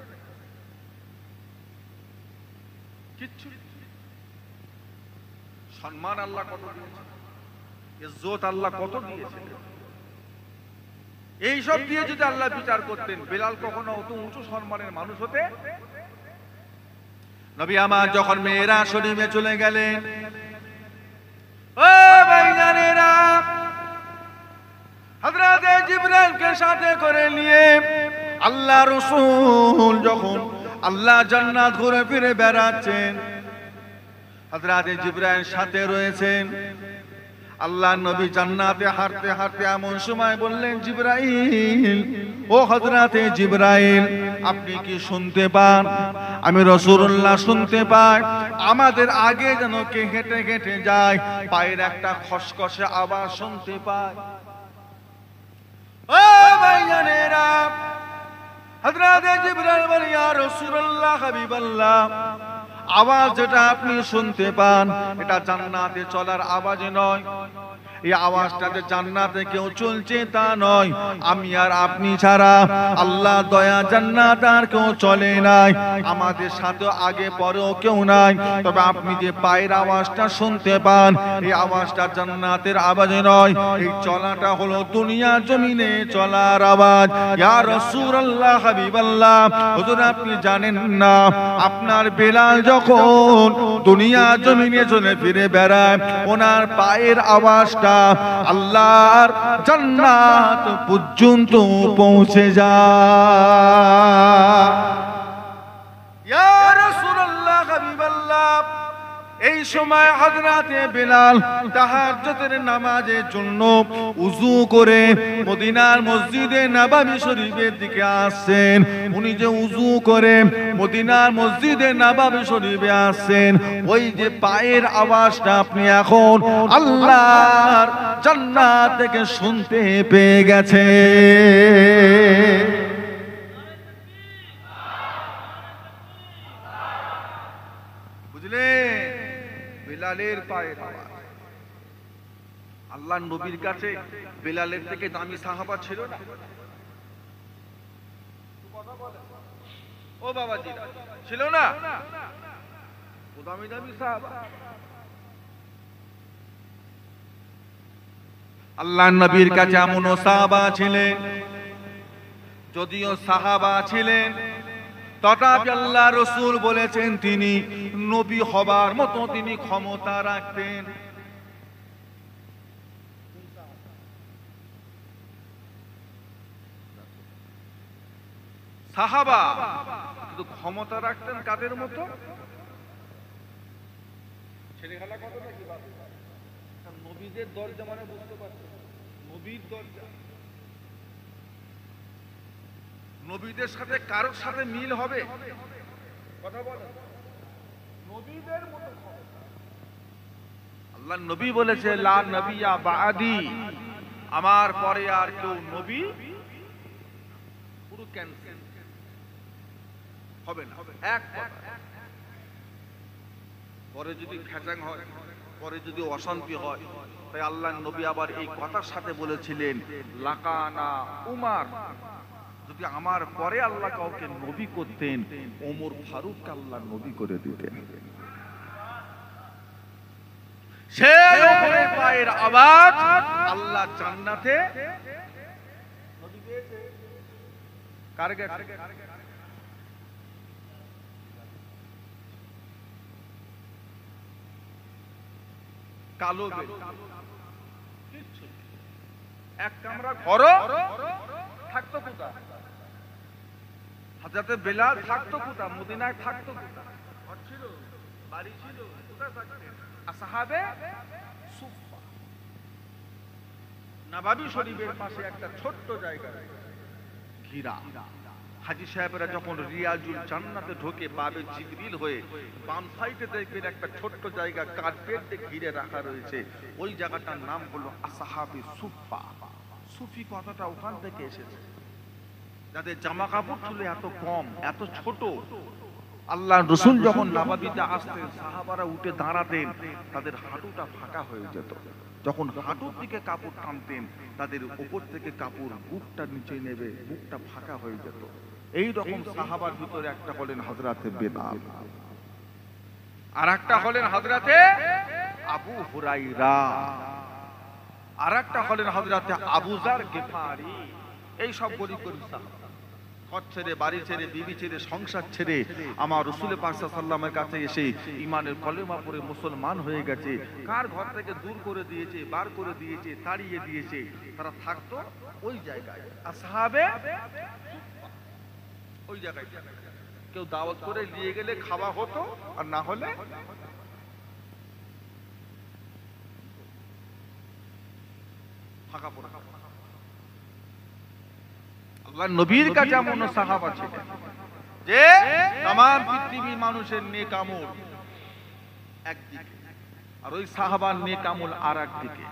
[SPEAKER 1] কিচ্ছু। সম্মান আল্লাহ কত দিয়েছে, ইজ্জত আল্লাহ কত দিয়েছে। এইসব দিয়ে যদি আল্লাহ বিচার করতেন, বেলাল কখনো অত উঁচু সম্মানের মানুষ হতে। নবী আমার যখন মেয়েরাজ শরীফে চলে গেলেন, ও ভাইজানেরা, হযরতে জিবরাইলকে সাথে করে নিয়ে আল্লাহ রাসূল যখন আল্লাহ জান্নাত ঘুরে ফিরে বেড়াচ্ছেন, হযরতে জিবরাইল সাথে রয়েছেন। আল্লাহ নবী জান্নাতে হাঁটতে হাঁটতে এমন সময় বললেন, জিবরাইল, ও হযরতে জিবরাইল, আপনি কি শুনতে পান? আমি রাসূলুল্লাহ শুনতে পাই, আমাদের আগে যেন কে হেঁটে হেঁটে যায়, পায়ের একটা খসখসে আওয়াজ শুনতে পাই। ও ভাইজানেরা, হযরতে জিবরাইল বলে, ইয়া রাসূলুল্লাহ, হাবিবাল্লাহ, আওয়াজ যেটা আপনি শুনতে পান এটা জান্নাতে চলার আওয়াজ নয়। এই আওয়াজটা যে জান্নাতে কেউ চলছে তা নয়, আমি আর আপনি ছাড়া আল্লাহ দয়া জান্নাত আর কেউ চলে নাই, আমাদের সাথে আগে পরেও কেউ নাই। তবে আপনি যে পায়ের আওয়াজটা শুনতে পান, এই আওয়াজটা জান্নাতের আওয়াজ নয়, এই চলাটা হলো দুনিয়া জমিনে চলার আওয়াজ। ইয়া রাসূলুল্লাহ, হাবিবাল্লাহ, হুজুর আপনি জানেন না, আপনার বেলাল যখন দুনিয়া জমিনে চলে ফিরে বেড়ায়, ওনার পায়ের আওয়াজটা আল্লাহর জান্নাত পর্যন্ত পৌঁছে যায়। ইয়া রাসূলুল্লাহ, হাবিবাল্লাহ, এই সময় হযরতে বেলাল তাহাজ্জুদের নামাজের জন্য ওযু করে মদিনার মসজিদে নববী শরীফের দিকে আসছেন। উনি যে ওযু করে মদিনার মসজিদে নববী শরীফে আসছেন, ওই যে পায়ের আওয়াজটা আপনি এখন আল্লাহর জান্নাত থেকে শুনতে পেয়ে গেছেন। বুঝলেন? বেলালের পায়ের আওয়াজ। আল্লাহর নবীর কাছে বেলালের থেকে দামি সাহাবা ছিল না? ও বাবাজি ছিল না? দামি দামি সাহাবা। আল্লাহর নবীর কাছে এমনও সাহাবা ছিলেন, যদিও সাহাবা ছিলেন তথাপি আল্লাহ রাসূল বলেছেন তিনি নবী হবার মতো তিনি ক্ষমতা রাখতেন। সাহাবা কিন্তু ক্ষমতা রাখতেন কাদের মতো? ছেলেখেলা কত নাকি নবীদের দরজা মানে বুঝতে পারছেন, নবীর দরজা। নবীদের সাথে কারোর সাথে মিল হবে? কথা বলেন। নবীদের মতো আল্লাহ নবী বলেছে লা নবিয়্যা বাদি, আমার পরে আর কেউ নবী পুরো ক্যান্সেল হবে না। এক কথা পরে যদি ফ্যাচাং হয়, পরে যদি অশান্তি হয়, তাই আল্লাহ নবী আবার এই কথার সাথে বলেছিলেন লাকানা উমার, যদি আমার পরে আল্লাহ কাউকে নবী করতেন ওমর ফারুককে আল্লাহ নবী করে দিতেন। সেই ওমরের পায়ের আওয়াজ আল্লাহ জান্নাতে নবী পেয়েছে। কার কাছে? কালো বেল, এক কামরা ঘর থাকতো কোথা? হযরতে বেলাল থাকতো কোথা? মদিনায় থাকতো কোথা? ঘর ছিল, বাড়ি ছিল, কোথায় থাকতেন? আসহাবে সুফফা নববী শরীফের পাশে একটা ছোট্ট জায়গা ঘিরা। হাজী সাহেবরা যখন রিয়াজুল জান্নাতে ঢোকে বাবে জিবরিল হয়ে বাম সাইডে দেখবেন একটা ছোট্ট জায়গা কার্পেট দিয়ে ঘিরে রাখা রয়েছে, ওই জায়গাটার নাম হলো আসহাবে সুফফা। সুফি কথাটা ওখান থেকে এসেছে, যাদের জামা কাপড় ছিল এত কম, এত ছোট। আল্লাহ রাসূল যখন নববীতে আসতেন সাহাবারা উঠে দাঁড়াতেন, তাদের হাঁটুটা ফাঁকা হয়ে যেত। যখন হাঁটুর দিকে কাপড় টানতেন তাদের উপর থেকে কাপড় বুকটা নিচে নেবে, বুকটা ফাঁকা হয়ে যেত। এই রকম সাহাবার ভিতরে একটা হলেন হযরতে বেলাল, আর একটা হলেন হযরতে আবু হুরায়রা, আর একটা হলেন হযরতে আবু যার গিফারি। এই সব গরিব গরিব সাহাবা ঘর ছেড়ে, বাড়ি ছেড়ে, বিবি ছেড়ে, সংসার ছেড়ে আমার রাসূল পাক সাল্লাল্লাহু আলাইহি ওয়াসাল্লামের কাছে এসে ঈমানের কলেমা পড়ে মুসলমান হয়ে গেছে। কার ঘর থেকে দূর করে দিয়েছে, বার করে দিয়েছে, তাড়িয়ে দিয়েছে, তারা থাকতো ওই জায়গায় আসহাবে ওই জায়গায়। কেউ দাওয়াত করে নিয়ে গেলে খাওয়া হতো, আর না হলে ফাঁকা পড়া। আল্লাহ নবীর কাছে এমন সাহাবা ছিলেন যে तमाम পৃথিবীর মানুষের নেক আমল একদিকে, আর ওই সাহাবার নেক আমল আরেকদিকে।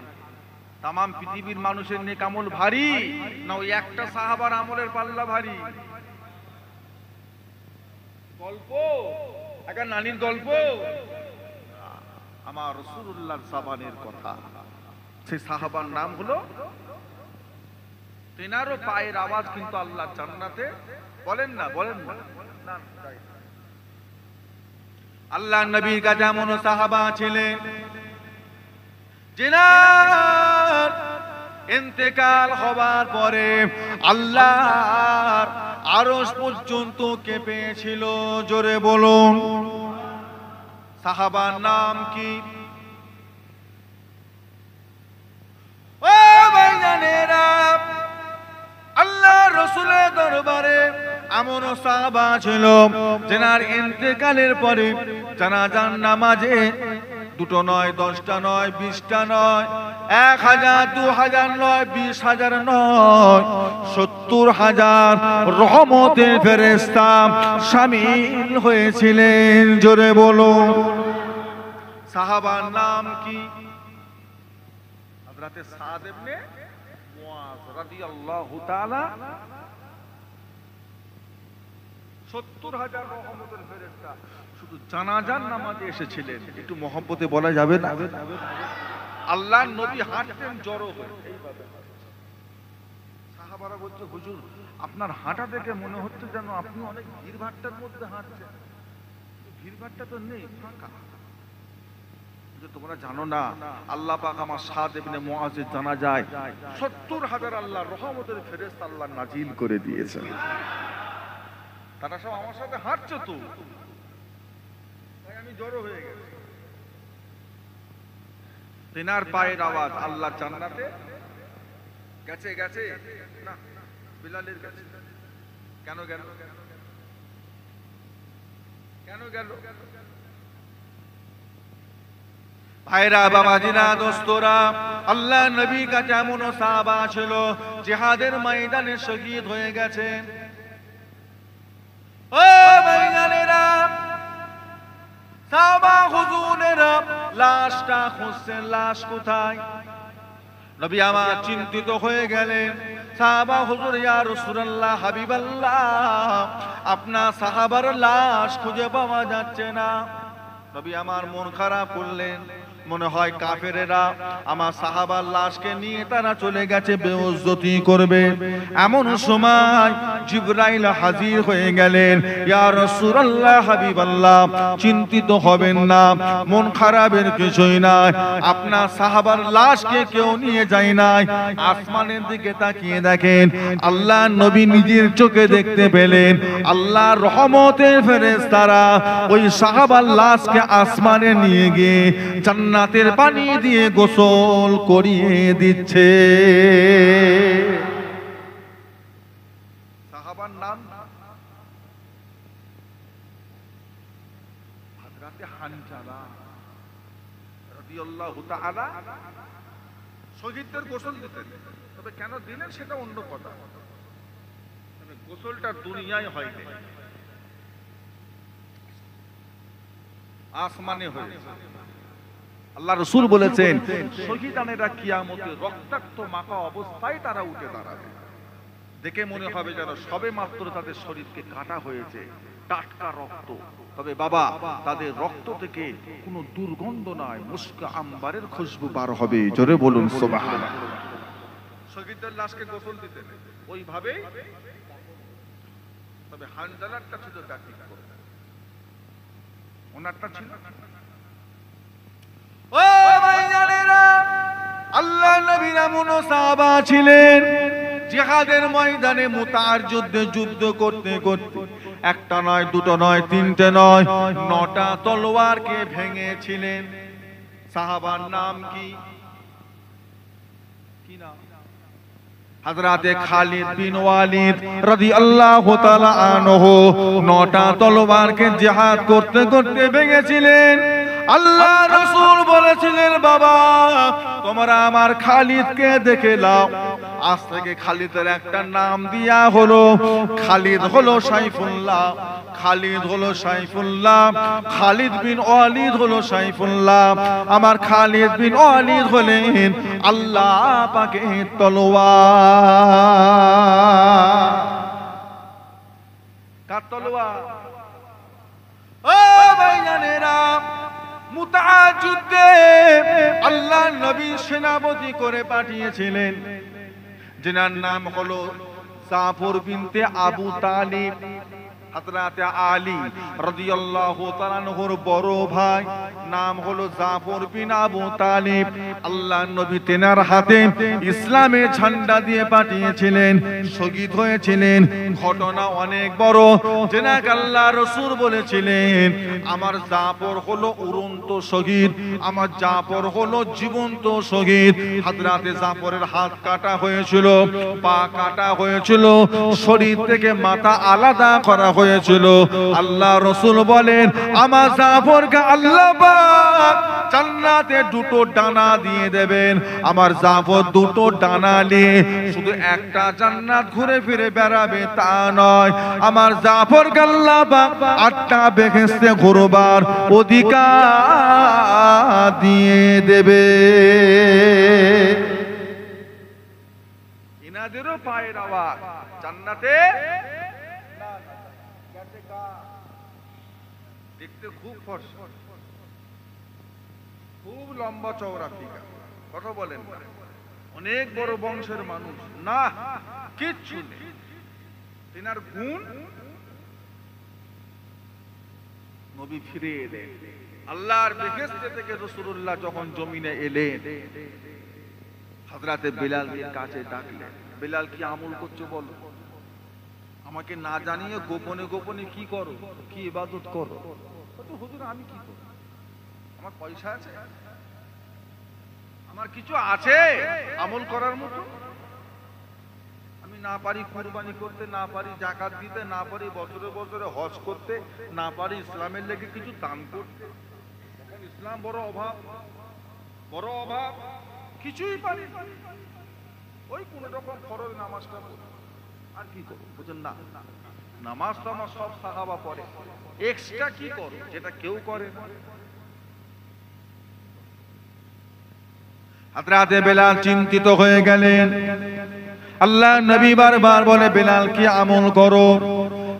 [SPEAKER 1] तमाम পৃথিবীর মানুষের নেক আমল ভারী না ওই একটা সাহাবার আমলের পাল্লা ভারী? গল্প একটা নানির গল্প, আমার রাসূলুল্লাহর সাবানের কথা। সেই সাহাবার নাম হলো, তেনারও পায়ের আওয়াজ কিন্তু আল্লাহ জান্নাতে বলেন না, বলেন না। আল্লাহ নবীর কাছে এমন সাহাবা ছিলেন যিনার ইন্তেকাল হবার পরে আল্লাহর আরশ পর্যন্ত কেঁপেছিল। জোরে বলুন সাহাবার নাম কি? ও ভাইজানেরা, আল্লাহ রাসূলের দরবারে এমন সাহাবা ছিল যার ইন্তেকালের পরে জানাজার নামাজে দুটো নয়, 10টা নয়, 20টা নয়, 1000, 2000 নয়, 20,000 নয়, 70,000 রহমতের ফেরেশতা শামিল হয়েছিলেন। জোরে বলুন সাহাবার নাম কি? হযরতে সাদ ইবনে মুআয রাদিয়াল্লাহু তাআলা। 70,000 রহমতের ফেরেশতা শুধু জানাজার নামাজে এসেছিলেন। একটু মহব্বতে বলা যাবে না? আল্লাহর নবী হাঁটতেন জড়ো হয়ে, এইভাবে সাহাবারা বলছে হুজুর আপনার হাঁটা দেখে মনে হচ্ছে যেন আপনি অনেক ভিড়ভাট্টার মধ্যে হাঁটছেন। ভিড়ভাট্টা তো নেই, ফাঁকা। তোমরা জানো না, আল্লাহ পাক আমার সাদ ইবনে মুআযের জানা যায় ৭০,০০০ আল্লাহর রহমতের ফেরেশতা আল্লাহ নাজিল করে দিয়েছেন। তারা সব আমার সাথে হাঁটছে তো, তাই আমি জড়ো হয়ে গেছি। তেনার পায়ের আওয়াজ আল্লাহ জান্নাতে গেছে গেছে না, বিলালের কাছে। কেন গেল? কেন গেল? ভাইরা, বাবাজিরা, দোস্তরা, আল্লাহ নবীর কাছে এমন সাহাবা ছিল জিহাদের ময়দানে শহীদ হয়ে গেছে। ও ভাইজানেরা, সাহাবা হুজুরেরা লাশটা খুঁজছেন, লাশ কোথায়? নবী আমার চিন্তিত হয়ে গেলেন। সাহাবা হুজুর, ইয়া রাসূলুল্লাহ, হাবিবাল্লাহ, আপনার সাহাবার লাশ খুঁজে পাওয়া যাচ্ছে না। নবী আমার মন খারাপ করলেন। মনে হয় কাফেরেরা আমার সাহাবার লাশকে নিয়ে তারা চলে গেছে, বেইজ্জতি করবে। এমন সময় জিবরাইল হাজির হয়ে গেলেন। ইয়া রাসূলুল্লাহ, হাবিবাল্লাহ, চিন্তিত হবেন না, মন খারাপের কিছুই নাই। আপনার সাহাবার লাশকে কেউ নিয়ে যায় নাই। আসমানের দিকে তাকিয়ে দেখেন, আল্লাহ নবী নিজের চোখে দেখতে পেলেন আল্লাহর রহমতের ফেরেশতারা ওই সাহাবার লাশকে আসমানে নিয়ে গিয়ে জান্নাতের পানি দিয়ে গোসল করিয়ে দিচ্ছে। সাহাবার নাম হযরত হানজালা রাদিয়াল্লাহু তাআলা। শহীদদের গোসল দিতেন, তবে কেন দিলেন সেটা অন্য কথা। গোসলটা দুনিয়ায় হয়নি, আসমানে হয়েছে। আল্লাহ রাসূল বলেছেন, শহীদানেরা কিয়ামতে রক্তাক্ত মাখা অবস্থায় তারা উঠে দাঁড়াবে। দেখে মনে হবে যেন সবে মাত্র তাদের শরীরকে কাটা হয়েছে, টাটকা রক্ত। তবে বাবা, তাদের রক্ত থেকে কোনো দুর্গন্ধ নয়, মুস্ক আম্বারের খুশবু বার হবে। জোরে বলুন সুবহানাল্লাহ। শহীদদের লাশকে গোসল দিতেন ওইভাবে। তবে হানজালারটা ছিল ব্যতিক্রম, ওনারটা ছিল। ও ভাইজানেরা, আল্লাহ নবীর এমন সাহাবা ছিলেন জিহাদের ময়দানে মুতার যুদ্ধে যুদ্ধ করতে করতে একটা নয়, দুটো নয়, তিনটে নয়, ৯টা তলোয়ারকে ভেঙেছিলেন। সাহাবার নাম কি? কি নাম? হযরতে খালিদ বিন ওয়ালিদ রাদিয়াল্লাহু তাআলা আনহু ৯টা তলোয়ারকে জিহাদ করতে করতে ভেঙেছিলেন। আল্লাহ রাসূল বলেছিলেন, বাবা, তোমরা আমার খালিদকে দেখে নাও। আজ থেকে খালিদের একটা নাম দিয়া হলো, খালিদ হলো সাইফুল্লাহ, খালিদ হলো সাইফুল্লাহ, খালিদ বিন ওয়ালিদ হলো সাইফুল্লাহ। আমার খালিদ বিন ওয়ালিদ হলেন আল্লাহ পাকের তলোয়ার। কার তলোয়ার? ও ভাইজানেরা, মুতার যুদ্ধে আল্লাহ নবী সেনাপতি করে পাঠিয়েছিলেন, যেনার নাম হলো জাফর বিনতে আবু তালিব। হযরত আলী রাদিয়াল্লাহু তাআলা আনহুর বড় ভাই, নাম হলো জাফর বিন আবু তালিব। আল্লাহ নবী তেনার হাতে ইসলামের ঝান্ডা দিয়ে পাঠিয়েছিলেন, শহীদ হয়েছিলেন। ঘটনা অনেক বড়। যেনাকে আল্লাহ রাসূল বলেছিলেন, আমার জাফর হলো উড়ন্ত শহীদ, আমার জাফর হলো জীবন্ত শহীদ। হযরত জাফরের হাত কাটা হয়েছিল, পা কাটা হয়েছিল, শরীর থেকে মাথা আলাদা করা হয়েছিল। আল্লাহ রাসূল বলেন, আমার জাফরকে আল্লাহ পাক জান্নাতে দুটো ডানা দিয়ে দেবেন। আমার জাফর দুটো ডানা নিয়ে শুধু একটা জান্নাত ঘুরে ফিরে বেড়াবে তা নয়, আমার জাফরকে আল্লাহ পাক 8টা বেহেশতে ঘুরবার অধিকার দিয়ে দেবে। ইনাদেরও পায়ের আওয়াজ জান্নাতে। দেখতে খুব ফর্সা, খুব লম্বা চওড়া ফিগার, কথা বলেন, অনেক বড় বংশের মানুষ না, কিচ্ছু নেই। তেনার গুণ নবী ফিরে এলেন। আল্লাহর বেহেশতে থেকে রাসূলুল্লাহ যখন জমিনে এলেন, হযরতে বেলালকে কাছে ডাকলেন, বেলাল কি আমল করছো বলো, আমাকে না জানিয়ে গোপনে গোপনে কি করো, কি ইবাদত করো? তো হুজুর আমি কি করব, আমার পয়সা আছে, আমার কিছু আছে আমল করার মতো, আমি না পারি কুরবানি করতে, না পারি যাকাত দিতে, না পারি বছরে বছরে হজ করতে, না পারি ইসলামের লেগে কিছু দান করতে। এখন ইসলাম বড় অভাব, বড় অভাব, কিছুই পারি না। ওই কোন রকম ফরজ নামাজটা পড়ি, আর কি করব? বুঝেন না, নামাজ তো আমার সব সাহাবা পড়ে, এক্সট্রা কি করো যেটা কেউ করে না। হযরতে বেলাল চিন্তিত হয়ে গেলেন। আল্লাহ নবী বারবার বলে, বেলাল কি আমল করো?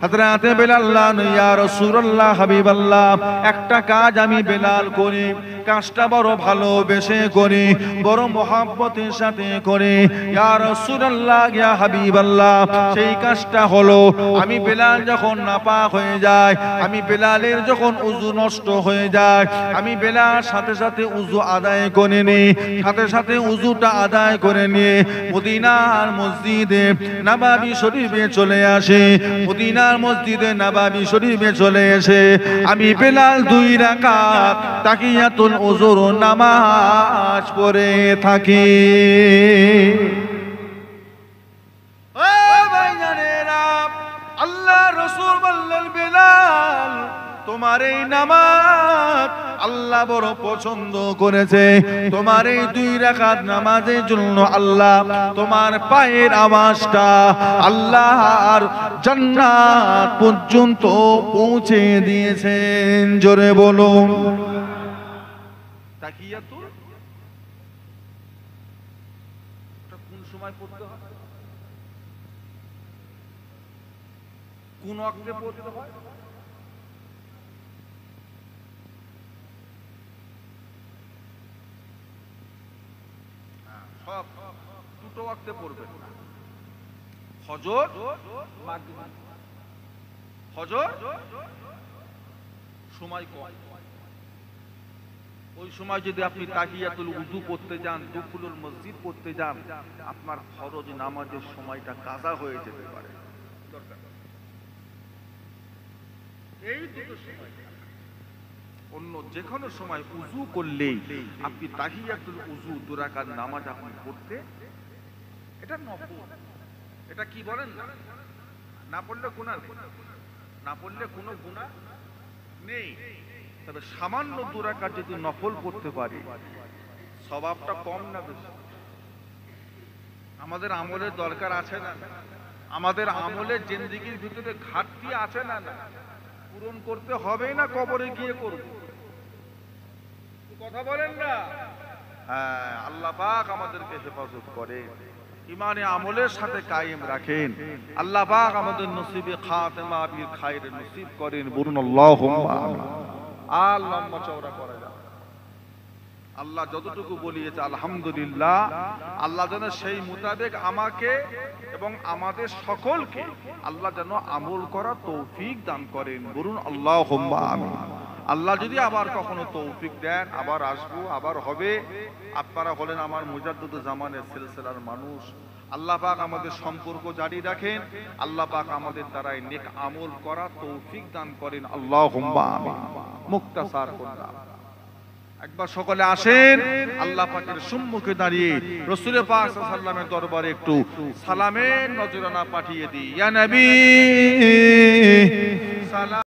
[SPEAKER 1] হযরতে বেলাল, ইয়া রাসূলুল্লাহ, হাবিবাল্লাহ, একটা কাজ আমি বেলাল করি, কাজটা বড় ভালোবেসে করি, বড় মহব্বতের সাথে করি। ইয়া রাসূলুল্লাহ, ইয়া হাবিবাল্লাহ, সেই কাজটা হলো আমি বেলাল যখন নাপাক হয়ে যায়, আমি বেলালের যখন উযু নষ্ট হয়ে যায়, আমি বেলাল সাথে সাথে উযু আদায় করে নিই, সাথে সাথে উযুটা আদায় করে নিয়ে মদিনার মসজিদে নববী শরীফে চলে আসে। মদিনার মসজিদে নববী শরীফে চলে এসে আমি বেলাল 2 রাকাত তাহিয়াতুল উযুর নামাজ পড়ে থাকি। ও ভাইজানেরা, আল্লাহ রাসূল বললেন, বেলাল তোমার এই নামাজ আল্লাহ বড় পছন্দ করেছে, তোমার এই 2 রাকাত নামাজের জন্য আল্লাহ তোমার পায়ের আওয়াজটা আল্লাহর জান্নাত পর্যন্ত পৌঁছে দিয়েছেন। জোরে বলুন তাহিয়াতুল, এটা কোন সময় পড়তে হয়, কোন ওয়াক্তে পড়তে হয়? সব 2টো ওয়াক্তে পড়বেন না, ফজর মাগরিব। ফজর সময় কম, ওই সময় যদি আপনি তাহিয়াতুল উযু পড়তে যান, দুখুলুল মসজিদ পড়তে যান, আপনার ফরজ নামাজের সময়টা কাজা হয়ে যেতে পারে। এই দুটো সময়, অন্য যে কোনো সময় উযু করলেই আপনি তাহিয়াতুল উযু 2 রাকাত নামাজ আপনি পড়তে, এটা নফল, এটা কি বলেন না, না পড়লে গুনাহ নেই, না পড়লে কোনো গুনাহ নেই। তবে সামান্য 2 রাকাত যদি নফল পড়তে পারি, সওয়াবটা কম না বেশি? আমাদের আমলের দরকার আছে না? আমাদের আমলের জিন্দেগির ভিতরে ঘাটতি আছে না? পূরণ করতে হবে না কবরে গিয়ে করব? কথা বলেন না? হ্যাঁ, আল্লাহ পাক আমাদেরকে হেফাজত করেন, ইমানে আমলের সাথে কায়েম রাখেন। আল্লাহ পাক আমাদের নসিবে খাতেমা বিল খায়র নসিব করেন। বলুন আল্লাহুম্মা আমিন। আর লম্বা চওড়া করা যাবে, আল্লাহ যতটুকু বলিয়েছে আলহামদুলিল্লাহ, আল্লাহ যেন সেই মোতাবেক আমাকে এবং আমাদের সকলকে আল্লাহ যেন আমল করা তৌফিক দান করেন। বলুন আল্লাহুম্মা আমিন। আল্লাহ যদি আবার কখনো তৌফিক দেন, আবার আসবো, আবার হবে। আপনারা হলেন আমার মুজাদ্দিদুজ জামানের সিলসিলার মানুষ। আল্লাহ পাক আমাদের সম্পর্ক জারি রাখেন, আল্লাহ পাক আমাদের দ্বারাই নেক আমল করা তৌফিক দান করেন। আল্লাহুম্মা আমিন। মুক্তাসার করলাম, একবার সকলে আসেন আল্লাহ পাকের সম্মুখে দাঁড়িয়ে রাসূল পাক সাল্লাল্লাহু আলাইহি ওয়াসাল্লামের দরবারে একটু সালামের নজরানা পাঠিয়ে দিই। ইয়া নবী সালাম।